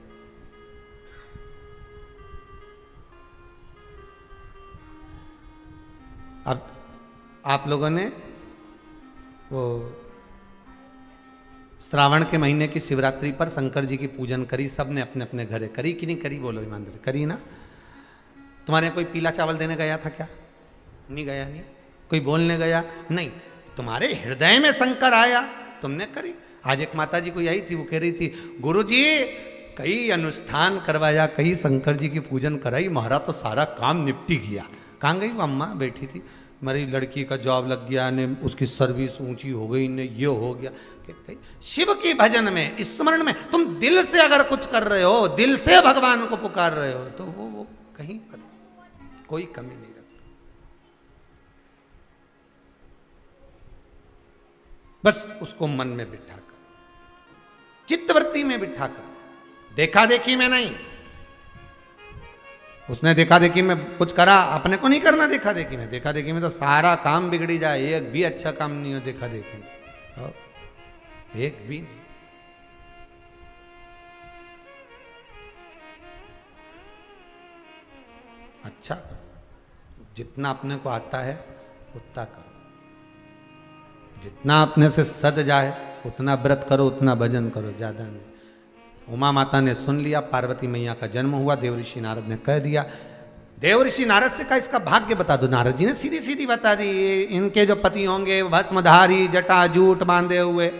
अब आप लोगों ने वो श्रावण के महीने की शिवरात्रि पर शंकर जी की पूजन करी, सबने अपने अपने घरे करी कि नहीं करी? बोलो ईमानदारी, करी ना? तुम्हारे यहाँ कोई पीला चावल देने गया था क्या? नहीं गया? नहीं कोई बोलने गया? नहीं। तुम्हारे हृदय में शंकर आया, तुमने करी। आज एक माता जी को यही थी, वो कह रही थी गुरुजी कई अनुष्ठान करवाया, कई शंकर जी की पूजन कराई, महारा तो सारा काम निपटी गया। कहाँ गई वो अम्मा? बैठी थी, मेरी लड़की का जॉब लग गया ने, उसकी सर्विस ऊंची हो गई ने, ये हो गया। कि शिव की भजन में, स्मरण में तुम दिल से अगर कुछ कर रहे हो, दिल से भगवान को पुकार रहे हो, तो वो कहीं पर कोई कमी नहीं रखता। बस उसको मन में बिठाकर, चित्तवृत्ति में बिठाकर, देखा देखी में नहीं। उसने देखा देखी में कुछ करा, अपने को नहीं करना देखा देखी में। देखा देखी में तो सारा काम बिगड़ी जाए, एक भी अच्छा काम नहीं हो देखा देखी में, एक भी नहीं। अच्छा जितना अपने को आता है उतना करो, जितना अपने से सद जाए उतना व्रत करो, उतना भजन करो, ज्यादा नहीं। उमा माता ने सुन लिया, पार्वती मैया का जन्म हुआ, देवऋषि नारद ने कह दिया। देवऋषि नारद से कहा इसका भाग्य बता दो। नारद जी ने सीधी सीधी बता दी, इनके जो पति होंगे भस्मधारी, जटा जूट बांधे हुए,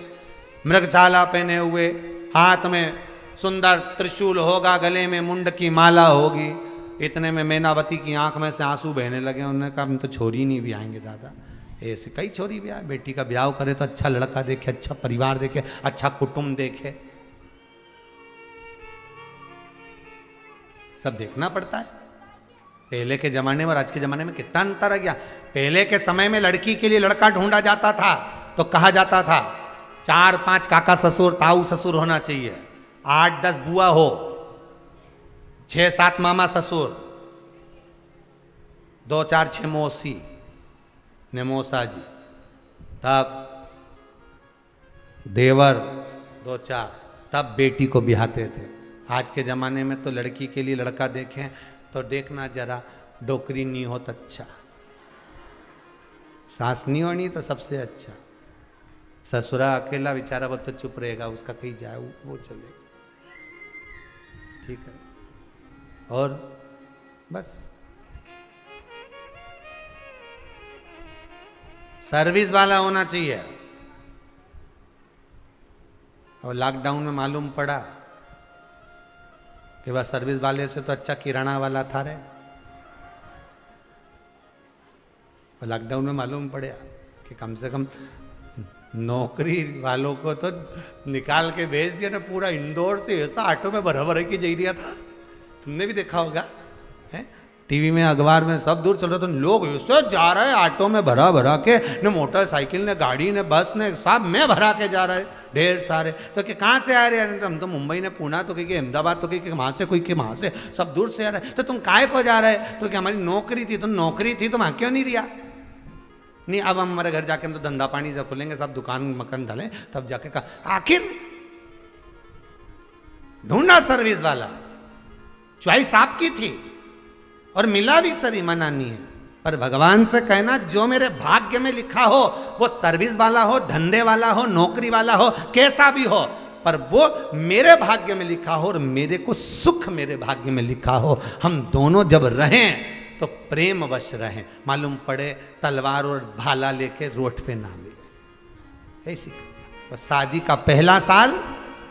मृगछाला पहने हुए, हाथ में सुंदर त्रिशूल होगा, गले में मुंड की माला होगी। इतने में मैनावती की आंख में से आंसू बहने लगे। उन्होंने कहा हम तो छोरी नहीं भी आएंगे दादा, ऐसे कई छोरी भी आए, बेटी का ब्याह करे तो अच्छा लड़का देखे, अच्छा परिवार देखे, अच्छा कुटुंब देखे, सब देखना पड़ता है। पहले के जमाने में और आज के जमाने में कितना अंतर आ गया। पहले के समय में लड़की के लिए लड़का ढूंढा जाता था तो कहा जाता था 4-5 काका ससुर, ताऊ ससुर होना चाहिए, 8-10 बुआ हो, 6-7 मामा ससुर, 2-4-6 मौसी ने मौसा जी, तब देवर 2-4, तब बेटी को बिहाते थे। आज के ज़माने में तो लड़की के लिए लड़का देखें तो देखना जरा डोकरी नहीं हो तो अच्छा, सास नहीं होनी तो सबसे अच्छा, ससुरा अकेला बेचारा वो तो चुप रहेगा, उसका कहीं जाए वो चलेगा, ठीक है। और बस सर्विस वाला होना चाहिए। और लॉकडाउन में मालूम पड़ा कि वह सर्विस वाले से तो अच्छा किराना वाला था रे। लॉकडाउन में मालूम पड़ा कि कम से कम नौकरी वालों को तो निकाल के भेज दिया था। पूरा इंदौर से ऐसा ऑटो में भरा भरा के जा रहा था, तुमने भी देखा होगा, है टीवी में अखबार में सब दूर चल रहा था, तो लोग ऐसे जा रहे हैं ऑटो में भरा भरा के, न मोटरसाइकिल ने गाड़ी ने बस ने सब में भरा के जा रहे ढेर सारे। तो कि कहाँ से आ रहे हैं? हम तो मुंबई ने, पुणे तो कहीं अहमदाबाद, तो कहीं वहाँ से, कोई के वहाँ से, सब दूर से आ रहे। तो तुम काय को जा रहे? तो कि हमारी नौकरी थी। तो नौकरी थी तो वहाँ क्यों नहीं दिया? नहीं अब हम हमारे घर जाके हम तो धंधा पानी से खुलेंगे, सब दुकान मकान डालें, तब जाके कहा। आखिर ढूंढा सर्विस वाला, चॉइस आपकी थी और मिला भी सर, मना नहीं है, पर भगवान से कहना जो मेरे भाग्य में लिखा हो, वो सर्विस वाला हो, धंधे वाला हो, नौकरी वाला हो, कैसा भी हो, पर वो मेरे भाग्य में लिखा हो और मेरे को सुख मेरे भाग्य में लिखा हो। हम दोनों जब रहें तो प्रेम वश रहें। मालूम पड़े तलवार और भाला लेके रोड पे ना मिले, ऐसी। तो शादी का पहला साल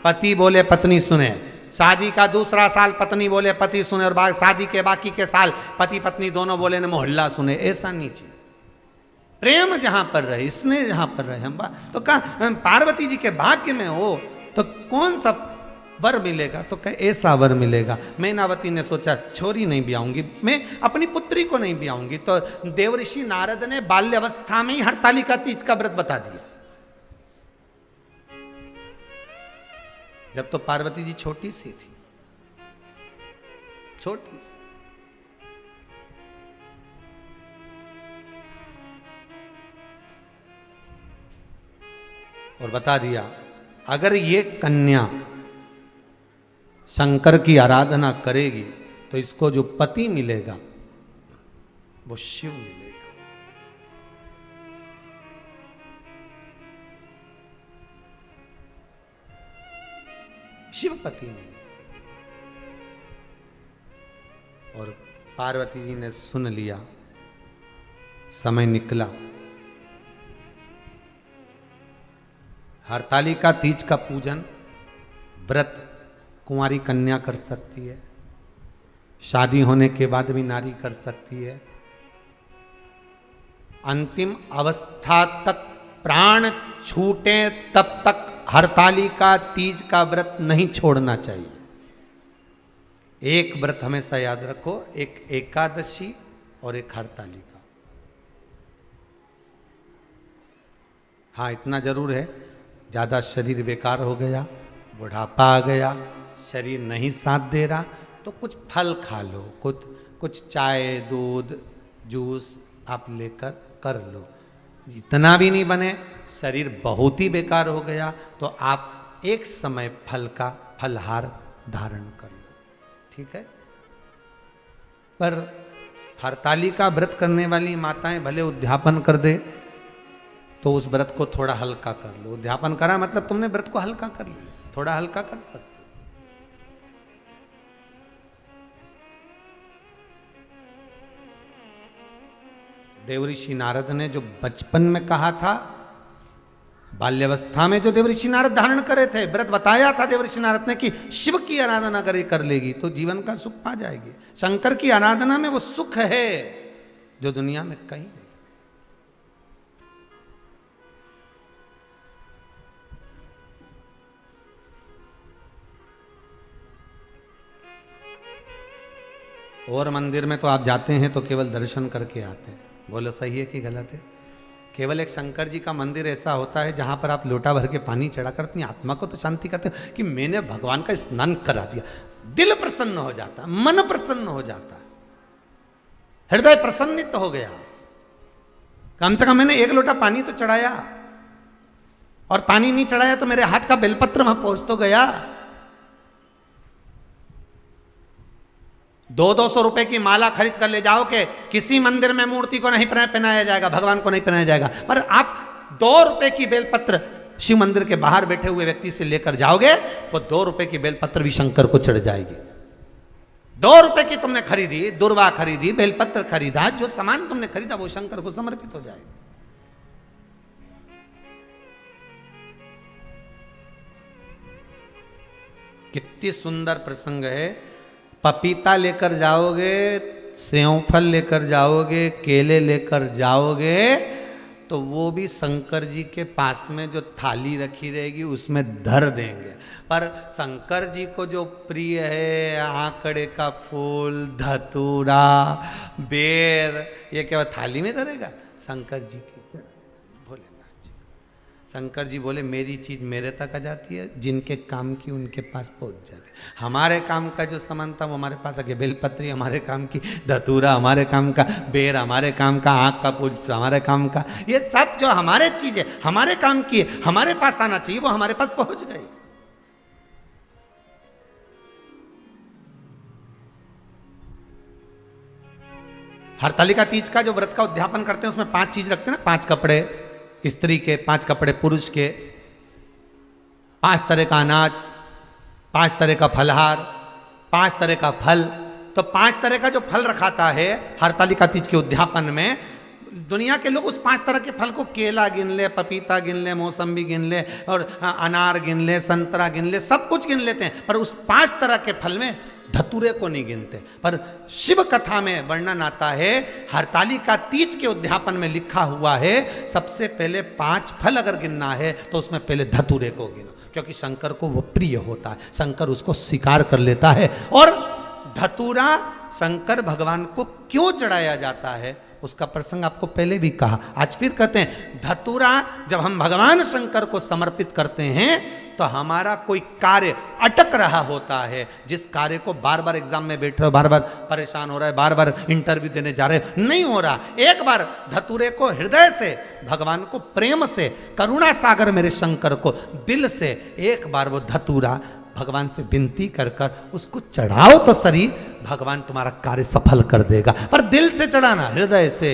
पति बोले पत्नी सुने, शादी का दूसरा साल पत्नी बोले पति सुने, और शादी के बाकी के साल पति पत्नी दोनों बोले न मोहल्ला सुने। ऐसा नहीं चाहिए। प्रेम जहां पर रहे, इसने जहां पर रहे। हम तो कहा पार्वती जी के भाग्य में हो तो कौन सा वर मिलेगा, तो कहे ऐसा वर मिलेगा। मैनावती ने सोचा छोरी नहीं ब्याऊंगी, मैं अपनी पुत्री को नहीं ब्याऊंगी। तो देवऋषि नारद ने बाल्यावस्था में ही हरतालिका तीज का व्रत बता दिया। जब तो पार्वती जी छोटी सी थी, छोटी सी। और बता दिया अगर ये कन्या शंकर की आराधना करेगी तो इसको जो पति मिलेगा वो शिव मिलेगा। शिवपति मिले। और पार्वती जी ने सुन लिया, समय निकला। हरतालिका तीज का पूजन व्रत कुंवारी कन्या कर सकती है, शादी होने के बाद भी नारी कर सकती है। अंतिम अवस्था तक प्राण छूटे तब तक हरतालिका तीज का व्रत नहीं छोड़ना चाहिए। एक व्रत हमेशा याद रखो, एक एकादशी और एक हरतालिका। हाँ इतना जरूर है, ज़्यादा शरीर बेकार हो गया, बुढ़ापा आ गया, शरीर नहीं साथ दे रहा, तो कुछ फल खा लो, कुछ चाय दूध जूस आप लेकर कर लो। इतना भी नहीं बने, शरीर बहुत ही बेकार हो गया, तो आप एक समय फल का फलहार धारण कर लो, ठीक है। पर हरतालिका व्रत करने वाली माताएं भले उद्यापन कर दे तो उस व्रत को थोड़ा हल्का कर लो। उद्यापन करा मतलब तुमने व्रत को हल्का कर लिया, थोड़ा हल्का कर सकते। देवऋषि नारद ने जो बचपन में कहा था, बाल्यावस्था में जो देवऋषि नारद धारण करे थे, व्रत बताया था देवऋषि नारद ने कि शिव की आराधना करे कर लेगी तो जीवन का सुख पा जाएगी। शंकर की आराधना में वो सुख है जो दुनिया में कहीं नहीं। और मंदिर में तो आप जाते हैं तो केवल दर्शन करके आते हैं। बोलो सही है कि गलत है? केवल एक शंकर जी का मंदिर ऐसा होता है जहां पर आप लोटा भर के पानी चढ़ा कर अपनी आत्मा को तो शांति करते हो कि मैंने भगवान का स्नान करा दिया। दिल प्रसन्न हो जाता, मन प्रसन्न हो जाता, हृदय प्रसन्नित हो गया। कम से कम मैंने एक लोटा पानी तो चढ़ाया, और पानी नहीं चढ़ाया तो मेरे हाथ का बेलपत्र वहां पहुंच तो गया। 200-200 रुपए की माला खरीद कर ले जाओ के किसी मंदिर में मूर्ति को नहीं पहनाया जाएगा, भगवान को नहीं पहनाया जाएगा, पर आप 2 रुपए की बेलपत्र शिव मंदिर के बाहर बैठे हुए व्यक्ति से लेकर जाओगे, वो 2 रुपए की बेलपत्र भी शंकर को चढ़ जाएगी। 2 रुपए की तुमने खरीदी, दुर्वा खरीदी, बेलपत्र खरीदा, जो सामान तुमने खरीदा वो शंकर को समर्पित हो जाएगा। कितनी सुंदर प्रसंग है। पपीता लेकर जाओगे, सेव फल लेकर जाओगे, केले लेकर जाओगे, तो वो भी शंकर जी के पास में जो थाली रखी रहेगी उसमें धर देंगे। पर शंकर जी को जो प्रिय है आंकड़े का फूल, धतूरा, बेर, ये क्या थाली में धरेगा? शंकर जी की भोलेनाथ जी। शंकर जी बोले मेरी चीज मेरे तक आ जाती है, जिनके काम की उनके पास पहुंच जाती है। हमारे काम का जो सामान था वो हमारे पास आके, बेलपत्री हमारे काम की, धतूरा हमारे काम का, बेर हमारे काम का, आँख का पुष्प हमारे काम का, ये सब जो हमारे चीज है हमारे काम की है, हमारे पास आना चाहिए, वो हमारे पास पहुंच गए। हरतालिका तीज का जो व्रत का उद्यापन करते हैं उसमें 5 चीज रखते हैं ना, 5 कपड़े स्त्री के, 5 कपड़े पुरुष के, 5 तरह का अनाज, 5 तरह का फलहार, 5 तरह का फल। तो 5 तरह का जो फल रखाता है हरतालिका तीज के उद्यापन में, दुनिया के लोग उस 5 तरह के फल को केला गिन ले, पपीता गिन ले, मौसम्बी गिन ले और अनार गिन ले, संतरा गिन ले, सब कुछ गिन लेते हैं, पर उस 5 तरह के फल में धतूरे को नहीं गिनते। पर शिव कथा में वर्णन आता है, हरतालिका तीज के उद्यापन में लिखा हुआ है सबसे पहले 5 फल अगर गिनना है तो उसमें पहले धतूरे को गिनो, क्योंकि शंकर को वो प्रिय होता है, शंकर उसको स्वीकार कर लेता है। और धतूरा शंकर भगवान को क्यों चढ़ाया जाता है उसका प्रसंग आपको पहले भी कहा, आज फिर कहते हैं। धतूरा जब हम भगवान शंकर को समर्पित करते हैं तो हमारा कोई कार्य अटक रहा होता है, जिस कार्य को बार बार एग्जाम में बैठ रहे हो, बार बार परेशान हो रहा है, बार बार इंटरव्यू देने जा रहे हो, नहीं हो रहा, एक बार धतूरे को हृदय से भगवान को प्रेम से, करुणा सागर मेरे शंकर को दिल से एक बार वो धतूरा भगवान से विनती कर कर उसको चढ़ाओ तो सही, भगवान तुम्हारा कार्य सफल कर देगा। पर दिल से चढ़ाना, हृदय से,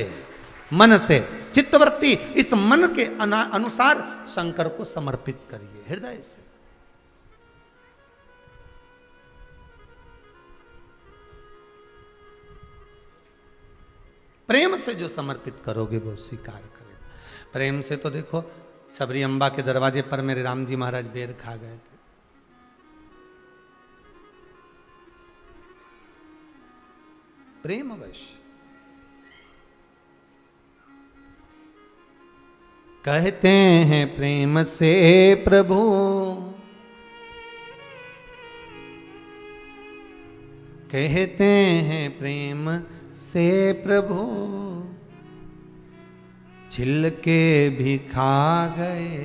मन से, चित्तवृत्ति इस मन के अनुसार शंकर को समर्पित करिए, हृदय से। प्रेम से जो समर्पित करोगे वो स्वीकार करेगा। प्रेम से तो देखो, सबरी अम्बा के दरवाजे पर मेरे राम जी महाराज बेर खा गए थे, प्रेमवश। कहते हैं प्रेम से प्रभु, कहते हैं प्रेम से प्रभु, छिल के भी खा गए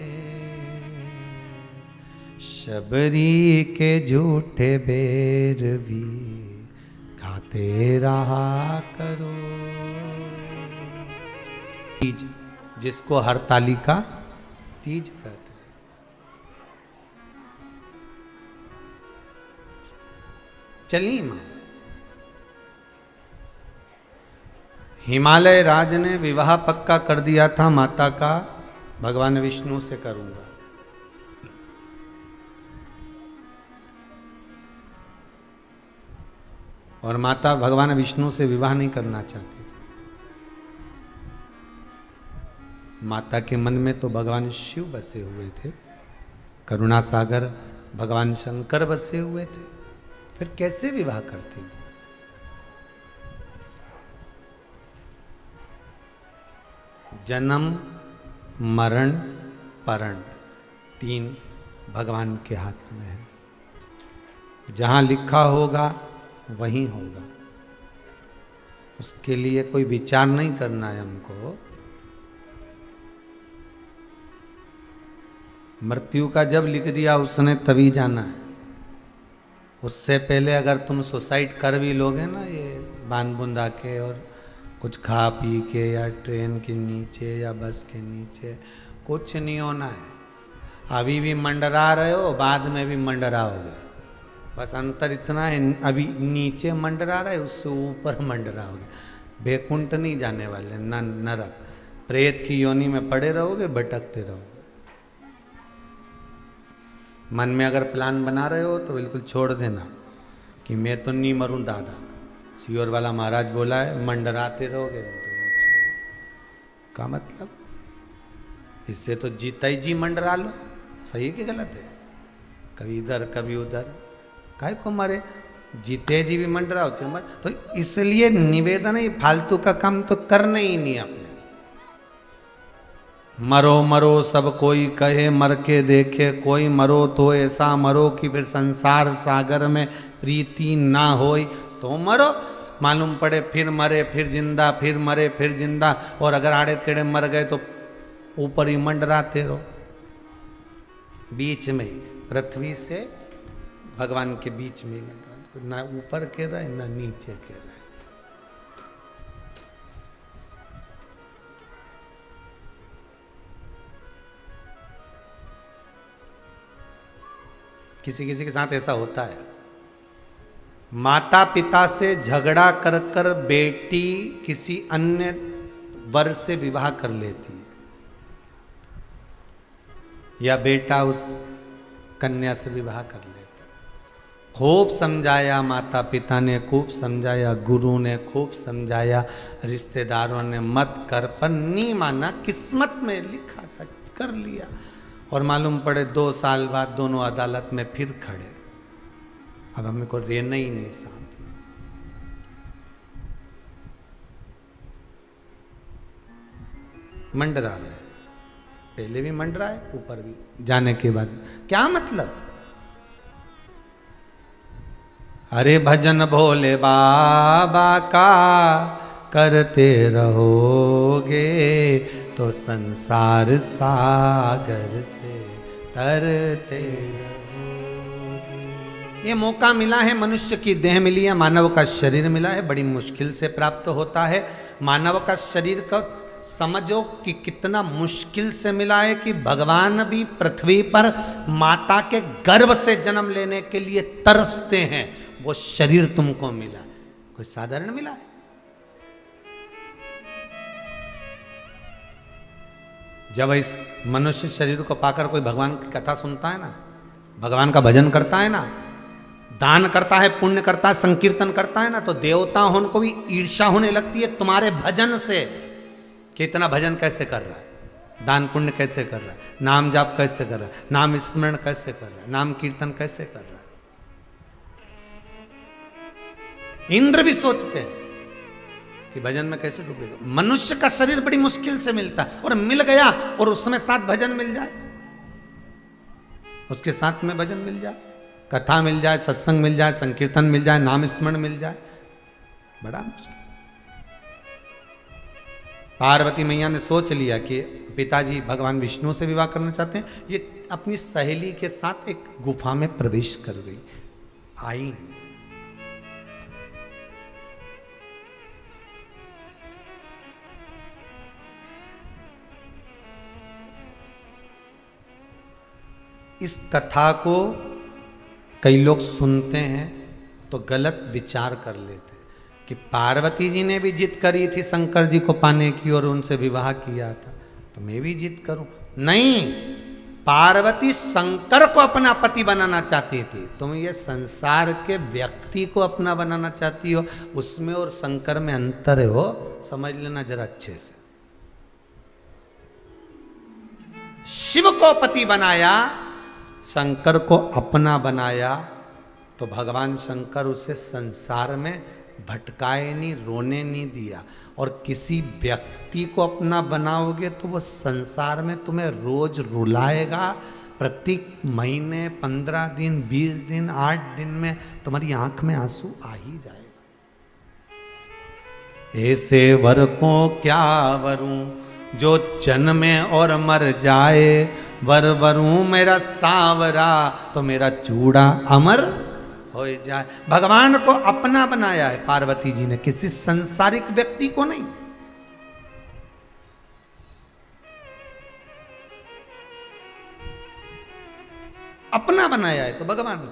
शबरी के झूठे बेर भी खाते रहा करो। तीज जिसको हरतालिका तीज कहते हैं। चलिए मां, हिमालय राज ने विवाह पक्का कर दिया था माता का, भगवान विष्णु से करूंगा। और माता भगवान विष्णु से विवाह नहीं करना चाहती थी। माता के मन में तो भगवान शिव बसे हुए थे, करुणा सागर भगवान शंकर बसे हुए थे, फिर कैसे विवाह करती थी। जन्म मरण परण 3 भगवान के हाथ में है, जहां लिखा होगा वही होगा, उसके लिए कोई विचार नहीं करना है हमको। मृत्यु का जब लिख दिया उसने तभी जाना है, उससे पहले अगर तुम सुसाइड कर भी लोगे ना, ये बान बुंदा के और कुछ खा पी के या ट्रेन के नीचे या बस के नीचे, कुछ नहीं होना है। अभी भी मंडरा रहे हो, बाद में भी मंडराओगे, बस अंतर इतना है, अभी नीचे मंडरा रहे, उससे ऊपर मंडराओगे। बैकुंठ नहीं जाने वाले, न नरक, प्रेत की योनि में पड़े रहोगे, भटकते रहोगे। मन में अगर प्लान बना रहे हो तो बिल्कुल छोड़ देना कि मैं तो नहीं मरूं दादा, सियोर वाला महाराज बोला है मंडराते रहोगे तो का मतलब, इससे तो जीता ही जी मंडरा लो। सही कि गलत है? कभी इधर कभी उधर, काहे को मरे, जीते जी भी मंडराओ चमर। तो इसलिए निवेदन है, फालतू का काम तो करना ही नहीं अपने। मरो मरो सब कोई कहे, मर के देखे कोई, मरो तो ऐसा मरो कि फिर संसार सागर में प्रीति ना होई तो मरो। मालूम पड़े फिर मरे फिर जिंदा, फिर मरे फिर जिंदा, और अगर आड़े टेढ़े मर गए तो ऊपर ही मंडराते रहो। बीच में पृथ्वी से भगवान के बीच में, ना ऊपर के रहे ना नीचे के रहे। किसी किसी के साथ ऐसा होता है, माता पिता से झगड़ा कर कर बेटी किसी अन्य वर से विवाह कर लेती है, या बेटा उस कन्या से विवाह कर लेता। खूब समझाया माता पिता ने, खूब समझाया गुरु ने, खूब समझाया रिश्तेदारों ने, मत कर, पर नहीं माना। किस्मत में लिखा था, कर लिया। और मालूम पड़े 2 साल बाद दोनों अदालत में फिर खड़े। अब हमें को रहना ही नहीं साथ। मंडरा रहे, पहले भी मंडरा है, ऊपर भी जाने के बाद क्या मतलब। अरे भजन भोले बाबा का करते रहोगे तो संसार सागर से तरते रहोगे। ये मौका मिला है, मनुष्य की देह मिली है, मानव का शरीर मिला है, बड़ी मुश्किल से प्राप्त होता है। मानव का शरीर का समझो कि कितना मुश्किल से मिला है कि भगवान भी पृथ्वी पर माता के गर्भ से जन्म लेने के लिए तरसते हैं। वो शरीर तुमको मिला, कोई साधारण मिला है? जब इस मनुष्य शरीर को पाकर कोई भगवान की कथा सुनता है ना, भगवान का भजन करता है ना, दान करता है, पुण्य करता है, संकीर्तन करता है ना, तो देवता उनको भी ईर्ष्या होने लगती है तुम्हारे भजन से कि इतना भजन कैसे कर रहा है, दान पुण्य कैसे कर रहा है, नाम जाप कैसे कर रहा है, नाम स्मरण कैसे कर रहा है, नाम कीर्तन कैसे कर रहा है। इंद्र भी सोचते हैं कि भजन में कैसे डूबेगा। मनुष्य का शरीर बड़ी मुश्किल से मिलता है, और मिल गया और उसमें साथ भजन मिल जाए, उसके साथ में भजन मिल जाए, कथा मिल जाए, सत्संग मिल जाए, संकीर्तन मिल जाए, नाम स्मरण मिल जाए, बड़ा मुश्किल। पार्वती मैया ने सोच लिया कि पिताजी भगवान विष्णु से विवाह करना चाहते हैं। ये अपनी सहेली के साथ एक गुफा में प्रवेश कर गई, आई। इस कथा को कई लोग सुनते हैं तो गलत विचार कर लेते हैं कि पार्वती जी ने भी जिद करी थी शंकर जी को पाने की और उनसे विवाह किया था, तो मैं भी जिद करूं। नहीं, पार्वती शंकर को अपना पति बनाना चाहती थी, तुम ये संसार के व्यक्ति को अपना बनाना चाहती हो। उसमें और शंकर में अंतर है, हो समझ लेना जरा अच्छे से। शिव को पति बनाया, शंकर को अपना बनाया, तो भगवान शंकर उसे संसार में भटकाए नहीं, रोने नहीं दिया। और किसी व्यक्ति को अपना बनाओगे तो वो संसार में तुम्हें रोज रुलाएगा। प्रत्येक महीने 15 दिन, 20 दिन, 8 दिन में तुम्हारी आंख में आंसू आ ही जाएगा। ऐसे वर को क्या वरूं जो जन्मे और मर जाए, वर वरूं मेरा सावरा तो मेरा चूड़ा अमर हो जाए। भगवान को अपना बनाया है पार्वती जी ने, किसी संसारिक व्यक्ति को नहीं। अपना बनाया है तो भगवान को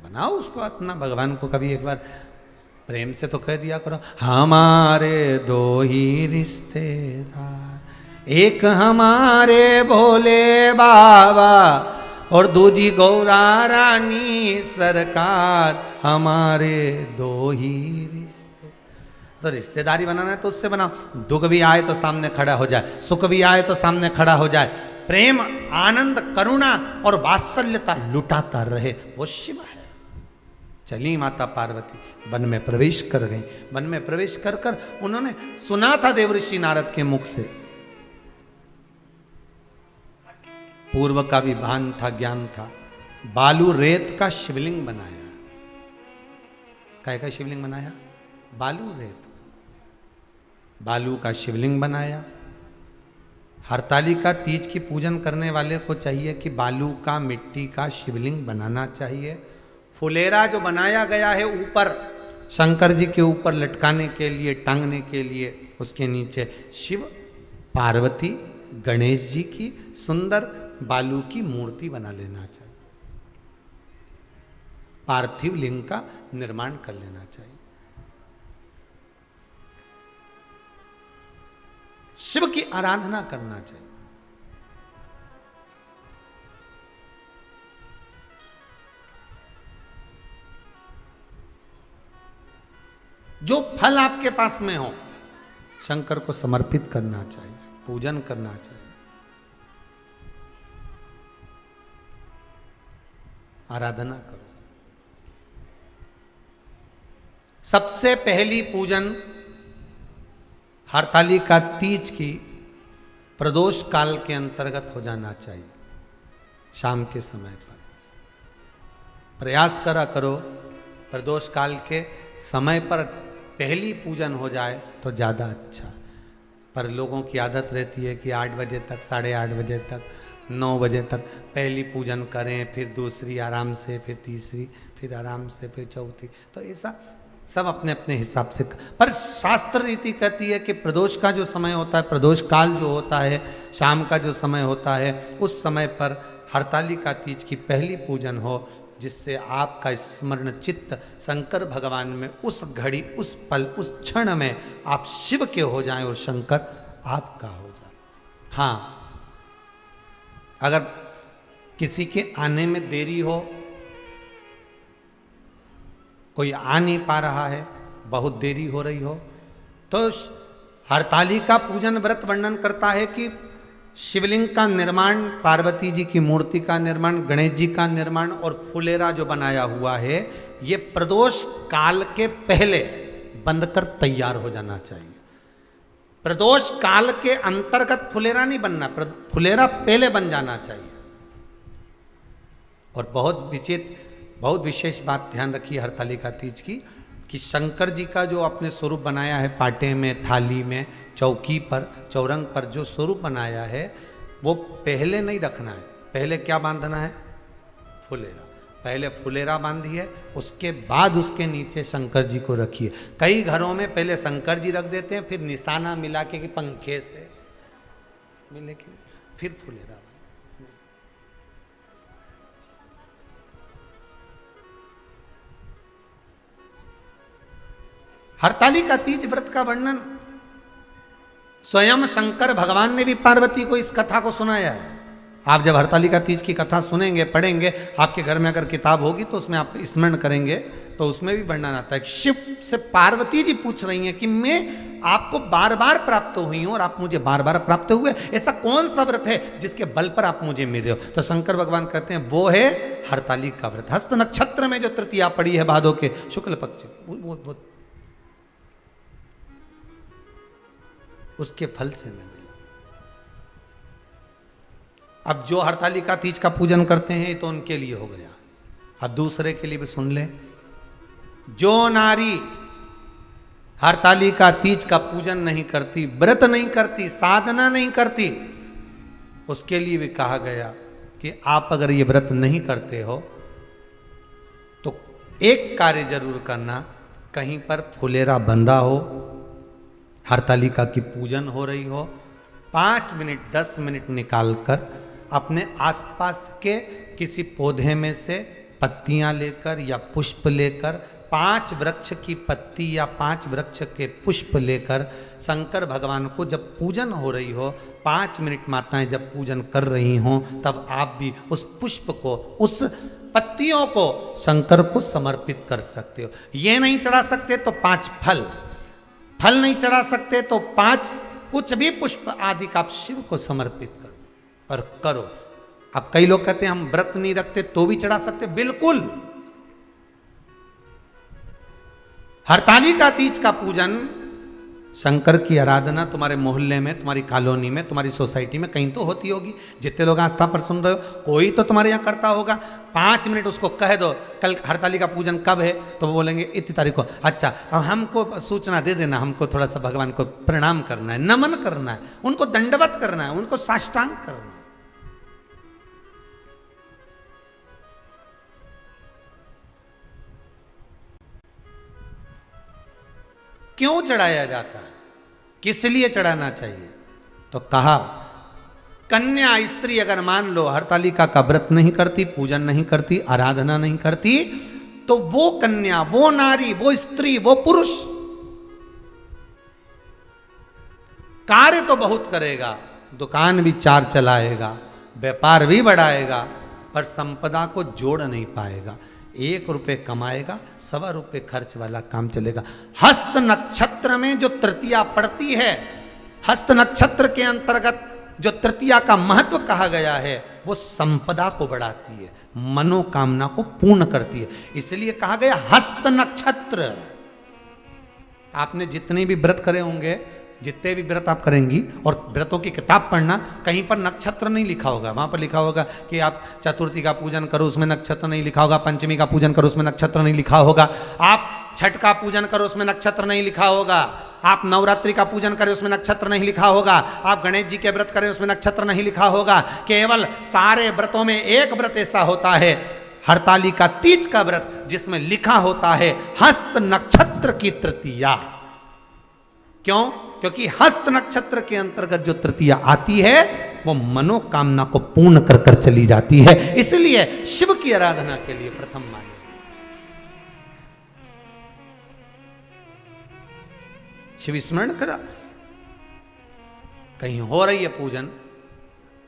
बनाओ, उसको अपना। भगवान को कभी एक बार प्रेम से तो कह दिया करो, हमारे 2 ही रिश्तेदार, एक हमारे भोले बाबा और दूजी गौरा रानी सरकार, हमारे 2 ही रिश्ते। तो रिश्तेदारी बनाना है तो उससे बनाओ। दुख भी आए तो सामने खड़ा हो जाए, सुख भी आए तो सामने खड़ा हो जाए, प्रेम, आनंद, करुणा और वात्सल्यता लुटाता रहे, वो शिव है। चली माता पार्वती वन में प्रवेश कर गई। वन में प्रवेश कर कर उन्होंने सुना था देवऋषि नारद के मुख से, पूर्व का भी भान था, ज्ञान था। बालू रेत का शिवलिंग बनाया। काय का शिवलिंग बनाया? बालू रेत, बालू का शिवलिंग बनाया। हरतालिका तीज की पूजन करने वाले को चाहिए कि बालू का, मिट्टी का शिवलिंग बनाना चाहिए। फुलेरा जो बनाया गया है ऊपर शंकर जी के ऊपर लटकाने के लिए, टांगने के लिए, उसके नीचे शिव, पार्वती, गणेश जी की सुंदर बालू की मूर्ति बना लेना चाहिए। पार्थिव लिंग का निर्माण कर लेना चाहिए। शिव की आराधना करना चाहिए। जो फल आपके पास में हो शंकर को समर्पित करना चाहिए, पूजन करना चाहिए, आराधना करो। सबसे पहली पूजन हरतालिका तीज की प्रदोष काल के अंतर्गत हो जाना चाहिए। शाम के समय पर प्रयास करा करो प्रदोष काल के समय पर पहली पूजन हो जाए तो ज़्यादा अच्छा। पर लोगों की आदत रहती है कि 8 बजे तक, 8:30 बजे तक, 9 बजे तक पहली पूजन करें, फिर दूसरी आराम से, फिर तीसरी, फिर आराम से, फिर चौथी। तो ऐसा सब अपने अपने हिसाब से। पर शास्त्र रीति कहती है कि प्रदोष का जो समय होता है, प्रदोष काल जो होता है, शाम का जो समय होता है, उस समय पर हरतालिका तीज की पहली पूजन हो, जिससे आपका स्मरण चित्त शंकर भगवान में उस घड़ी, उस पल, उस क्षण में आप शिव के हो जाएं और शंकर आपका हो जाए। हाँ, अगर किसी के आने में देरी हो, कोई आ नहीं पा रहा है, बहुत देरी हो रही हो, तो हरतालिका पूजन व्रत वर्णन करता है कि शिवलिंग का निर्माण, पार्वती जी की मूर्ति का निर्माण, गणेश जी का निर्माण और फुलेरा जो बनाया हुआ है, ये प्रदोष काल के पहले बंद कर तैयार हो जाना चाहिए। प्रदोष काल के अंतर्गत फुलेरा नहीं बनना, फुलेरा पहले बन जाना चाहिए। और बहुत विशेष बात ध्यान रखिए हरतालिका तीज की, कि शंकर जी का जो अपने स्वरूप बनाया है, पाटे में, थाली में, चौकी पर, चौरंग पर जो स्वरूप बनाया है, वो पहले नहीं रखना है। पहले क्या बांधना है? फुलेरा। पहले फुलेरा बांधिए, उसके बाद उसके नीचे शंकर जी को रखिए। कई घरों में पहले शंकर जी रख देते हैं, फिर निशाना मिला के कि पंखे से मिले के फिर फुलेरा। हरतालिका तीज व्रत का वर्णन स्वयं शंकर भगवान ने भी पार्वती को इस कथा को सुनाया है। आप जब हरतालिका तीज की कथा सुनेंगे, पढ़ेंगे, आपके घर में अगर किताब होगी तो उसमें आप स्मरण करेंगे तो उसमें भी वर्णन आता है। शिव से पार्वती जी पूछ रही हैं कि मैं आपको बार बार प्राप्त हुई हूं और आप मुझे बार बार प्राप्त हुए, ऐसा कौन सा व्रत है जिसके बल पर आप मुझे मिल रहे हो? तो शंकर भगवान कहते हैं वो है हरतालिका व्रत। हस्त नक्षत्र में जो तृतीया पड़ी है भादो के शुक्ल पक्ष, वो उसके फल से मैं मिला। अब जो हरतालिका तीज का पूजन करते हैं तो उनके लिए हो गया। अब दूसरे के लिए भी सुन ले। जो नारी हरतालिका तीज का पूजन नहीं करती, व्रत नहीं करती, साधना नहीं करती, उसके लिए भी कहा गया कि आप अगर ये व्रत नहीं करते हो तो एक कार्य जरूर करना, कहीं पर फुलेरा बंधा हो, हरतालिका की पूजन हो रही हो, 5 मिनट 10 मिनट निकालकर अपने आसपास के किसी पौधे में से पत्तियां लेकर या पुष्प लेकर, 5 वृक्ष की पत्ती या 5 वृक्ष के पुष्प लेकर शंकर भगवान को जब पूजन हो रही हो, 5 मिनट माताएं जब पूजन कर रही हों, तब आप भी उस पुष्प को, उस पत्तियों को शंकर को समर्पित कर सकते हो। ये नहीं चढ़ा सकते तो 5 फल नहीं चढ़ा सकते तो 5 कुछ भी पुष्प आदि का आप शिव को समर्पित करो और करो। अब कई लोग कहते हैं हम व्रत नहीं रखते तो भी चढ़ा सकते, बिल्कुल। हरतालिका तीज का पूजन, शंकर की आराधना तुम्हारे मोहल्ले में, तुम्हारी कॉलोनी में, तुम्हारी सोसाइटी में कहीं तो होती होगी। जितने लोग आस्था पर सुन रहे हो, कोई तो तुम्हारे यहाँ करता होगा। 5 मिनट उसको कह दो कल हरतालिका पूजन कब है, तो वो बोलेंगे इतनी तारीख को। अच्छा, अब हमको सूचना दे देना, हमको थोड़ा सा भगवान को प्रणाम करना है, नमन करना है, उनको दंडवत करना है, उनको साष्टांग करना है। क्यों चढ़ाया जाता है, किस लिए चढ़ाना चाहिए? तो कहा कन्या स्त्री अगर मान लो हरतालिका का व्रत नहीं करती, पूजन नहीं करती, आराधना नहीं करती, तो वो कन्या, वो नारी, वो स्त्री, वो पुरुष कार्य तो बहुत करेगा, दुकान भी 4 चलाएगा, व्यापार भी बढ़ाएगा, पर संपदा को जोड़ नहीं पाएगा। 1 रुपये कमाएगा, 1.25 रुपये खर्च वाला काम चलेगा। हस्त नक्षत्र में जो तृतीया पड़ती है, हस्त नक्षत्र के अंतर्गत जो तृतीया का महत्व कहा गया है, वो संपदा को बढ़ाती है, मनोकामना को पूर्ण करती है। इसलिए कहा गया हस्त नक्षत्र। आपने जितने भी व्रत करे होंगे, जितने भी व्रत आप करेंगी, और व्रतों की किताब पढ़ना, कहीं पर नक्षत्र नहीं लिखा होगा। वहां पर लिखा होगा कि आप चतुर्थी का पूजन करो, उसमें नक्षत्र नहीं लिखा होगा। पंचमी का पूजन करो, उसमें नक्षत्र नहीं लिखा होगा। आप छठ का पूजन करो, उसमें नक्षत्र नहीं लिखा होगा। आप नवरात्रि का पूजन करें, उसमें नक्षत्र नहीं लिखा होगा। आप गणेश जी के व्रत करें, उसमें नक्षत्र नहीं लिखा होगा। केवल सारे व्रतों में एक व्रत ऐसा होता है, हरतालिका तीज का व्रत, जिसमें लिखा होता है हस्त नक्षत्र की तृतीया। क्यों? क्योंकि हस्त नक्षत्र के अंतर्गत जो तृतीया आती है, वो मनोकामना को पूर्ण कर कर चली जाती है। इसलिए शिव की आराधना के लिए प्रथम माने। शिव स्मरण करा, कहीं हो रही है पूजन,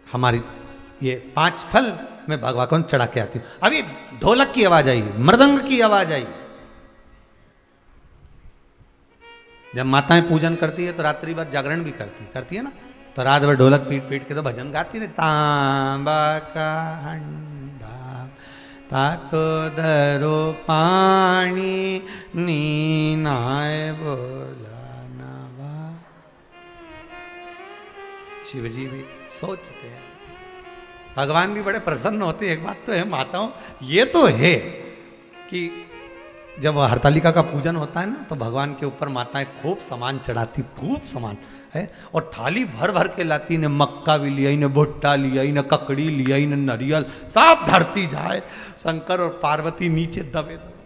हमारी ये 5 फल मैं भगवान को चढ़ा के आती हूं। अभी ढोलक की आवाज आई, मृदंग की आवाज आई। जब माताएं पूजन करती है तो रात्रि भर जागरण भी करती है ना, तो रात भर ढोलक पीट पीट के तो भजन गाती रहे। तांबा का हंडा तातो धरो पानी नीनाए बोला नवा। शिव जी भी सोचते हैं, भगवान भी बड़े प्रसन्न होते हैं। एक बात तो है माताओं, ये तो है कि जब हरतालिका का पूजन होता है ना, तो भगवान के ऊपर माताएं खूब सामान चढ़ाती, खूब सामान है, और थाली भर भर के लाती। ने मक्का भी लिया, ने भुट्टा लिया, ने ककड़ी लिया, ने नारियल, सब धरती जाए। शंकर और पार्वती नीचे दबे दबे,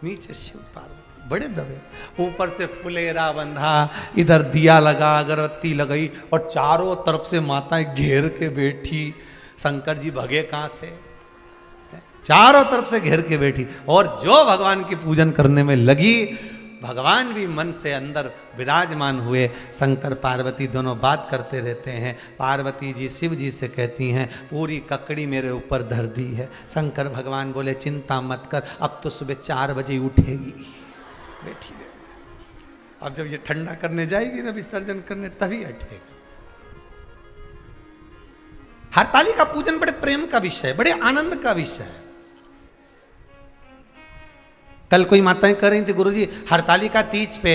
नीचे शिव पार्वती बड़े दबे, ऊपर से फुलेरा बंधा, इधर दिया लगा, अगरबत्ती लगाई, और चारों तरफ से माताएं घेर के बैठी। शंकर जी भगे कहां से? चारों तरफ से घेर के बैठी, और जो भगवान की पूजन करने में लगी, भगवान भी मन से अंदर विराजमान हुए। शंकर पार्वती दोनों बात करते रहते हैं। पार्वती जी शिव जी से कहती हैं, पूरी ककड़ी मेरे ऊपर धर दी है। शंकर भगवान बोले, चिंता मत कर, अब तो सुबह 4 बजे उठेगी, बैठी रहे। अब जब ये ठंडा करने जाएगी ना, विसर्जन करने, तभी उठेगा। हरतालिका पूजन बड़े प्रेम का विषय, बड़े आनंद का विषय है। कल कोई माताएं कर रही थी, गुरुजी हरतालिका तीज पे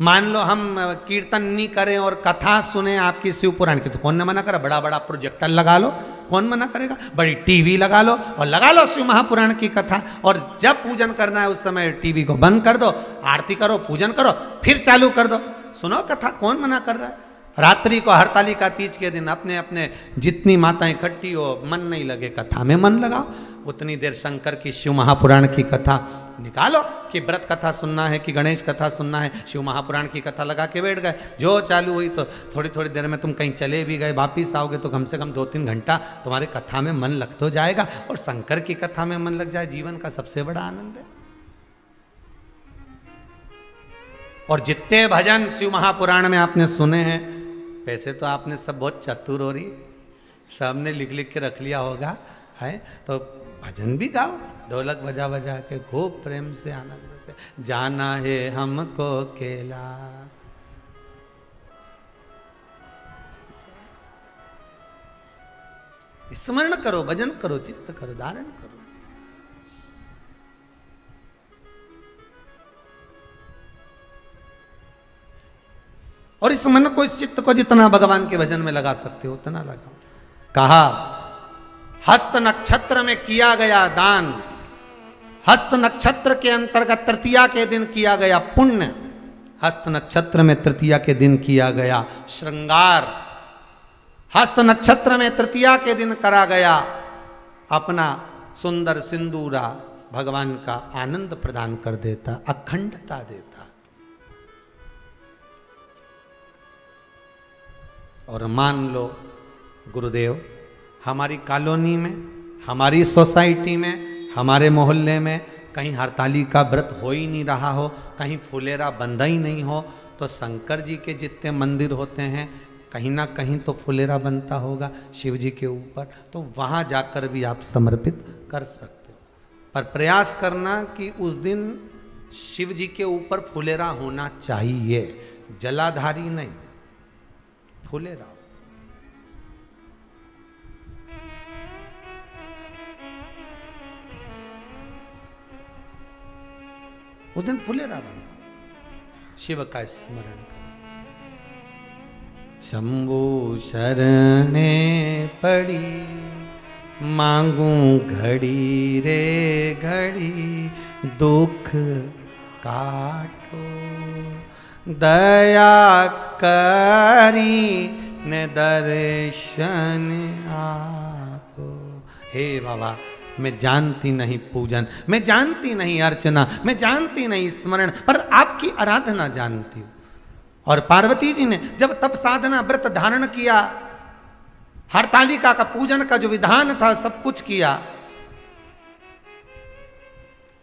मान लो हम कीर्तन नहीं करें और कथा सुने आपकी शिव पुराण की, तो कौन ने मना करा? बड़ा बड़ा प्रोजेक्टर लगा लो, कौन मना करेगा? बड़ी टीवी लगा लो और लगा लो शिव महापुराण की कथा, और जब पूजन करना है उस समय टीवी को बंद कर दो, आरती करो, पूजन करो, फिर चालू कर दो, सुनो कथा, कौन मना कर रहा है? रात्रि को हरतालिका तीज के दिन अपने अपने जितनी माताएं इकट्ठी हो, मन नहीं लगे कथा में मन लगाओ। उतनी देर शंकर की शिव महापुराण की कथा निकालो, कि व्रत कथा सुनना है कि गणेश कथा सुनना है, शिव महापुराण की कथा लगा के बैठ गए। जो चालू हुई तो थोड़ी थोड़ी देर में तुम कहीं चले भी गए, वापिस आओगे तो कम से कम 2-3 घंटा तुम्हारे कथा में मन लग तो जाएगा। और शंकर की कथा में मन लग जाए, जीवन का सबसे बड़ा आनंद है। और जितने भजन शिव महापुराण में आपने सुने हैं, वैसे तो आपने सब बहुत चतुर हो रही, सबने लिख लिख के रख लिया होगा, है तो भजन भी गाओ, ढोलक बजा बजा के खूब प्रेम से आनंद से। जाना है हमको केला, स्मरण करो, भजन करो, चित्त करो, धारण करो। और इस मन को, इस चित्त को जितना भगवान के भजन में लगा सकते हो उतना लगाओ। कहा हस्त नक्षत्र में किया गया दान, हस्त नक्षत्र के अंतर्गत तृतीया के दिन किया गया पुण्य, हस्त नक्षत्र में तृतीया के दिन किया गया श्रृंगार, हस्त नक्षत्र में तृतीया के दिन करा गया अपना सुंदर सिंदूरा, भगवान का आनंद प्रदान कर देता, अखंडता देता। और मान लो गुरुदेव, हमारी कॉलोनी में, हमारी सोसाइटी में हमारे मोहल्ले में कहीं हरताली का व्रत हो ही नहीं रहा हो, कहीं फुलेरा बंधा ही नहीं हो, तो शंकर जी के जितने मंदिर होते हैं कहीं ना कहीं तो फुलेरा बनता होगा शिव जी के ऊपर, तो वहाँ जाकर भी आप समर्पित कर सकते हो। पर प्रयास करना कि उस दिन शिव जी के ऊपर फुलेरा होना चाहिए, जलाधारी नहीं, फुलेरा। उस दिन फुलेरा बंधा, शिव का स्मरण कर। शंभु शरणे पड़ी मांगू घड़ी रे घड़ी, दुख काटो दया करी ने दर्शन आपो। हे बाबा, मैं जानती नहीं पूजन, मैं जानती नहीं अर्चना, मैं जानती नहीं स्मरण, पर आपकी आराधना जानती हूं। और पार्वती जी ने जब तप साधना व्रत धारण किया, हरतालिका का पूजन का जो विधान था सब कुछ किया,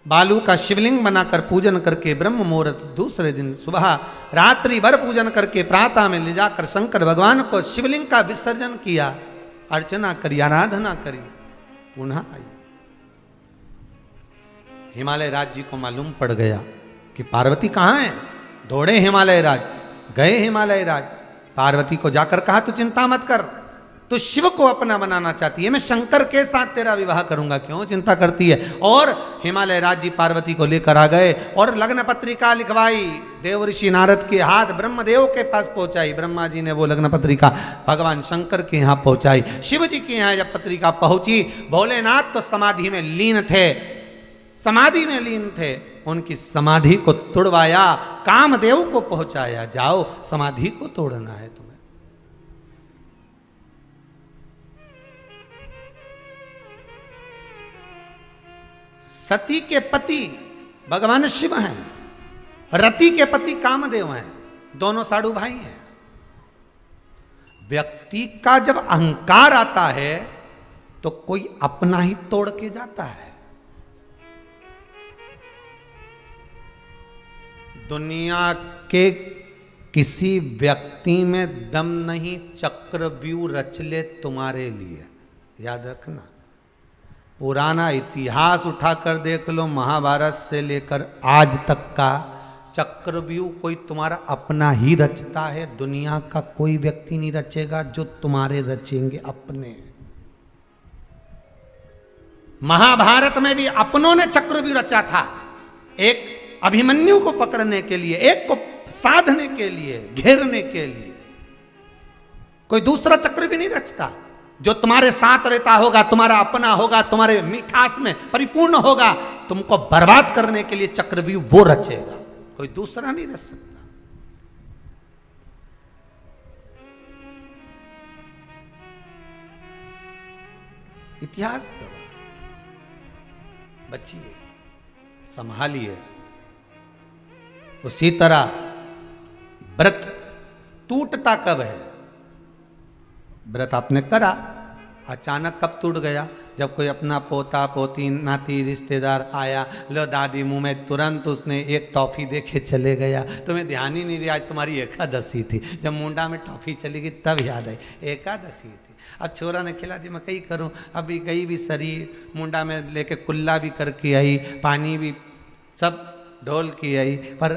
बालू का शिवलिंग बनाकर पूजन करके ब्रह्म मुहूर्त दूसरे दिन सुबह रात्रि भर पूजन करके प्रातः में ले जाकर शंकर भगवान को शिवलिंग का विसर्जन किया, अर्चना करी, आराधना करी, पुनः आई। हिमालय राज जी को मालूम पड़ गया कि पार्वती कहाँ है। दौड़े हिमालय राज, गए हिमालय राज, पार्वती को जाकर कहा तू चिंता मत कर, तो शिव को अपना बनाना चाहती है, मैं शंकर के साथ तेरा विवाह करूंगा, क्यों चिंता करती है। और हिमालय राज जी पार्वती को लेकर आ गए और लग्न पत्रिका लिखवाई, देव ऋषि नारद के हाथ ब्रह्मदेव के पास पहुंचाई, ब्रह्मा जी ने वो लग्न पत्रिका भगवान शंकर के यहाँ पहुंचाई। शिव जी के यहाँ जब पत्रिका पहुंची, भोलेनाथ तो समाधि में लीन थे, समाधि में लीन थे, उनकी समाधि को तोड़वाया, कामदेव को पहुंचाया, जाओ समाधि को तोड़ना है तुम्हें। सती के पति भगवान शिव हैं, रति के पति कामदेव हैं, दोनों साडू भाई हैं। व्यक्ति का जब अहंकार आता है तो कोई अपना ही तोड़ के जाता है। दुनिया के किसी व्यक्ति में दम नहीं चक्रव्यूह रच ले तुम्हारे लिए, याद रखना। पुराना इतिहास उठाकर देख लो, महाभारत से लेकर आज तक का चक्रव्यूह कोई तुम्हारा अपना ही रचता है, दुनिया का कोई व्यक्ति नहीं रचेगा, जो तुम्हारे रचेंगे अपने। महाभारत में भी अपनों ने चक्रव्यूह रचा था, एक अभिमन्यु को पकड़ने के लिए, एक को साधने के लिए, घेरने के लिए। कोई दूसरा चक्रव्यूह नहीं रचता, जो तुम्हारे साथ रहता होगा, तुम्हारा अपना होगा, तुम्हारे मिठास में परिपूर्ण होगा, तुमको बर्बाद करने के लिए चक्रव्यूह वो रचेगा, कोई दूसरा नहीं रच सकता। इतिहास गवाह, बचिए, संभालिए। उसी तरह व्रत टूटता कब है? व्रत आपने करा, अचानक कब टूट गया? जब कोई अपना पोता पोती नाती रिश्तेदार आया, लो दादी मुंह में, तुरंत उसने एक टॉफी देखे चले गया, तुम्हें ध्यान ही नहीं रहा आज तुम्हारी एकादशी थी। जब मुंडा में टॉफी चली गई तब याद आई एकादशी थी। अब छोरा ने खिला दी, मैं कहीं करूं, अभी गई भी शरीर मुंडा में लेके कुल्ला भी करके आई, पानी भी सब ढोल की आई, पर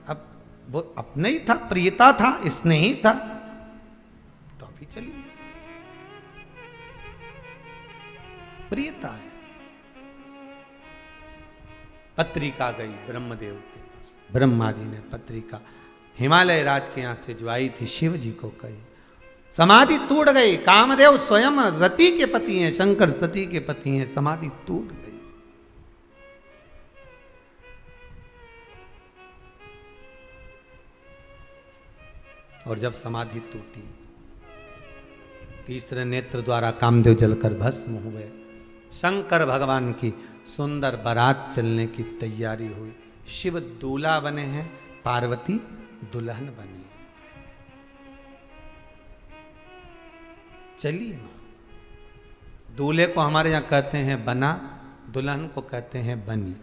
अब वो अपने ही था, प्रियता था, स्नेही था, टॉफी चली गई, प्रियता है। पत्रिका गई ब्रह्मदेव के पास, ब्रह्मा जी ने पत्रिका हिमालय राज के यहां से जो आई थी शिव जी को कही, समाधि टूट गई। कामदेव स्वयं रति के पति हैं, शंकर सती के पति हैं, समाधि टूट गई। और जब समाधि टूटी, तीसरे नेत्र द्वारा कामदेव जलकर भस्म हुए, शंकर भगवान की सुंदर बारात चलने की तैयारी हुई। शिव दूल्हा बने हैं, पार्वती दुल्हन बनी। चलिए, दूल्हे को हमारे यहां कहते हैं बना, दुल्हन को कहते हैं बनी।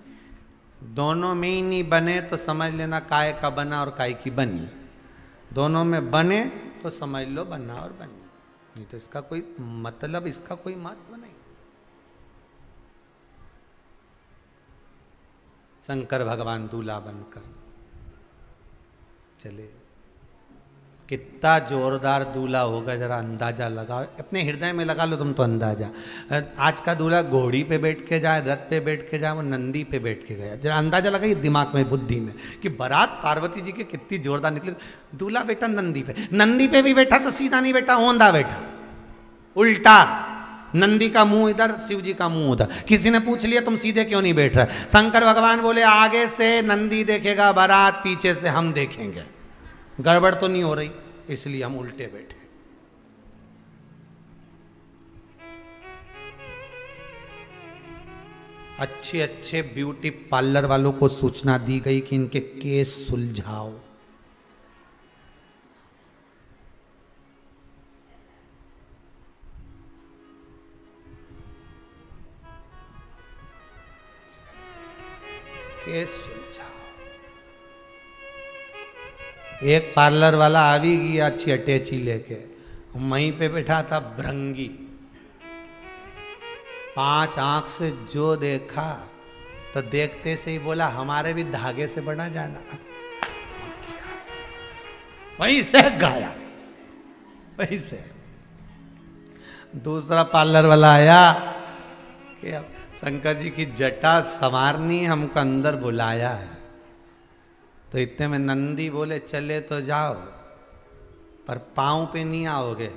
दोनों में ही नहीं बने तो समझ लेना काय का बना और काय की बनी। दोनों में बने तो समझ लो बना और बनी, नहीं तो इसका कोई मतलब, इसका कोई महत्व नहीं। शंकर भगवान दूल्हा बनकर चले। कितना जोरदार दूल्हा होगा जरा अंदाजा लगाओ, अपने हृदय में लगा लो तुम तो अंदाजा। आज का दूल्हा घोड़ी पे बैठ के जाए, रथ पे बैठ के जाए, वो नंदी पे बैठ के गया, जरा अंदाजा लगाइए दिमाग में, बुद्धि में, कि बारात पार्वती जी के कितनी जोरदार निकली। दूल्हा बैठा नंदी पे, नंदी पे भी बैठा तो सीधा नहीं बैठा, औंधा बैठा, उल्टा। नंदी का मुंह इधर, शिव जी का मुंह उधर। किसी ने पूछ लिया तुम सीधे क्यों नहीं बैठ रहे? शंकर भगवान बोले आगे से नंदी देखेगा बारात, पीछे से हम देखेंगे, गड़बड़ तो नहीं हो रही, इसलिए हम उल्टे बैठे। अच्छे अच्छे ब्यूटी पार्लर वालों को सूचना दी गई कि इनके केस सुलझाओ। केस सुलझाओ। एक पार्लर वाला आ भी गया अच्छी अटैची लेके, वहीं पे बैठा था भृंगी, 5 आंख से जो देखा तो देखते से ही बोला हमारे भी धागे से बना जाना। वहीं से गाया, वहीं से। दूसरा पार्लर वाला आया कि अब शंकर जी की जटा संवारनी, हमको अंदर बुलाया है। तो इतने में नंदी बोले चले तो जाओ, पर पांव पे नहीं आओगे,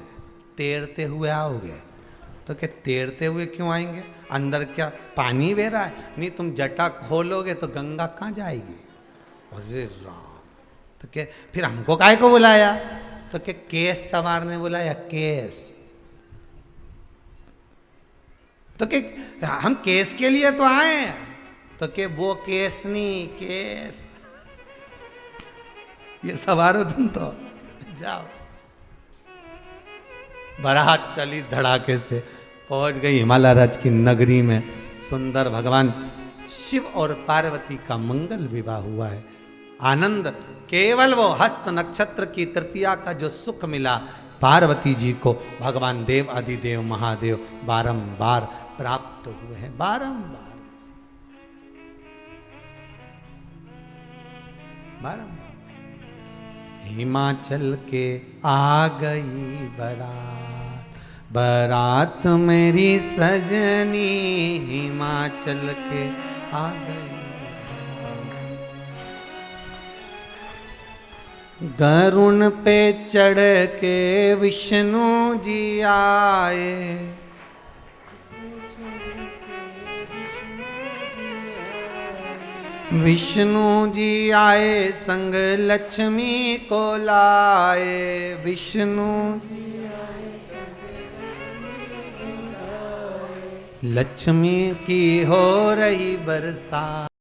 तैरते हुए आओगे। तो क्या तैरते हुए क्यों आएंगे? अंदर क्या पानी बह रहा है? नहीं, तुम जटा खोलोगे तो गंगा कहाँ जाएगी? अरे राम! तो क्या फिर हमको काहे को बुलाया? तो क्या केस संवारने बुलाया? केस तो क्या हम केस के लिए तो आए? तो क्या वो केस नहीं, केस ये सवारो तुम तो जाओ। बारात चली धड़ाके से, पहुंच गई हिमालय राज की नगरी में। सुंदर भगवान शिव और पार्वती का मंगल विवाह हुआ है। आनंद केवल वो हस्त नक्षत्र की तृतीया का जो सुख मिला पार्वती जी को, भगवान देव अधिदेव महादेव बारंबार प्राप्त हुए हैं, बारंबार बारंबार। हिमाचल के आ गई बारात, बारात मेरी सजनी, हिमाचल के आ गई। गरुण पे चढ़ के विष्णु जी आए, विष्णु जी आए संग लक्ष्मी को लाए, विष्णु लक्ष्मी की हो रही बरसात।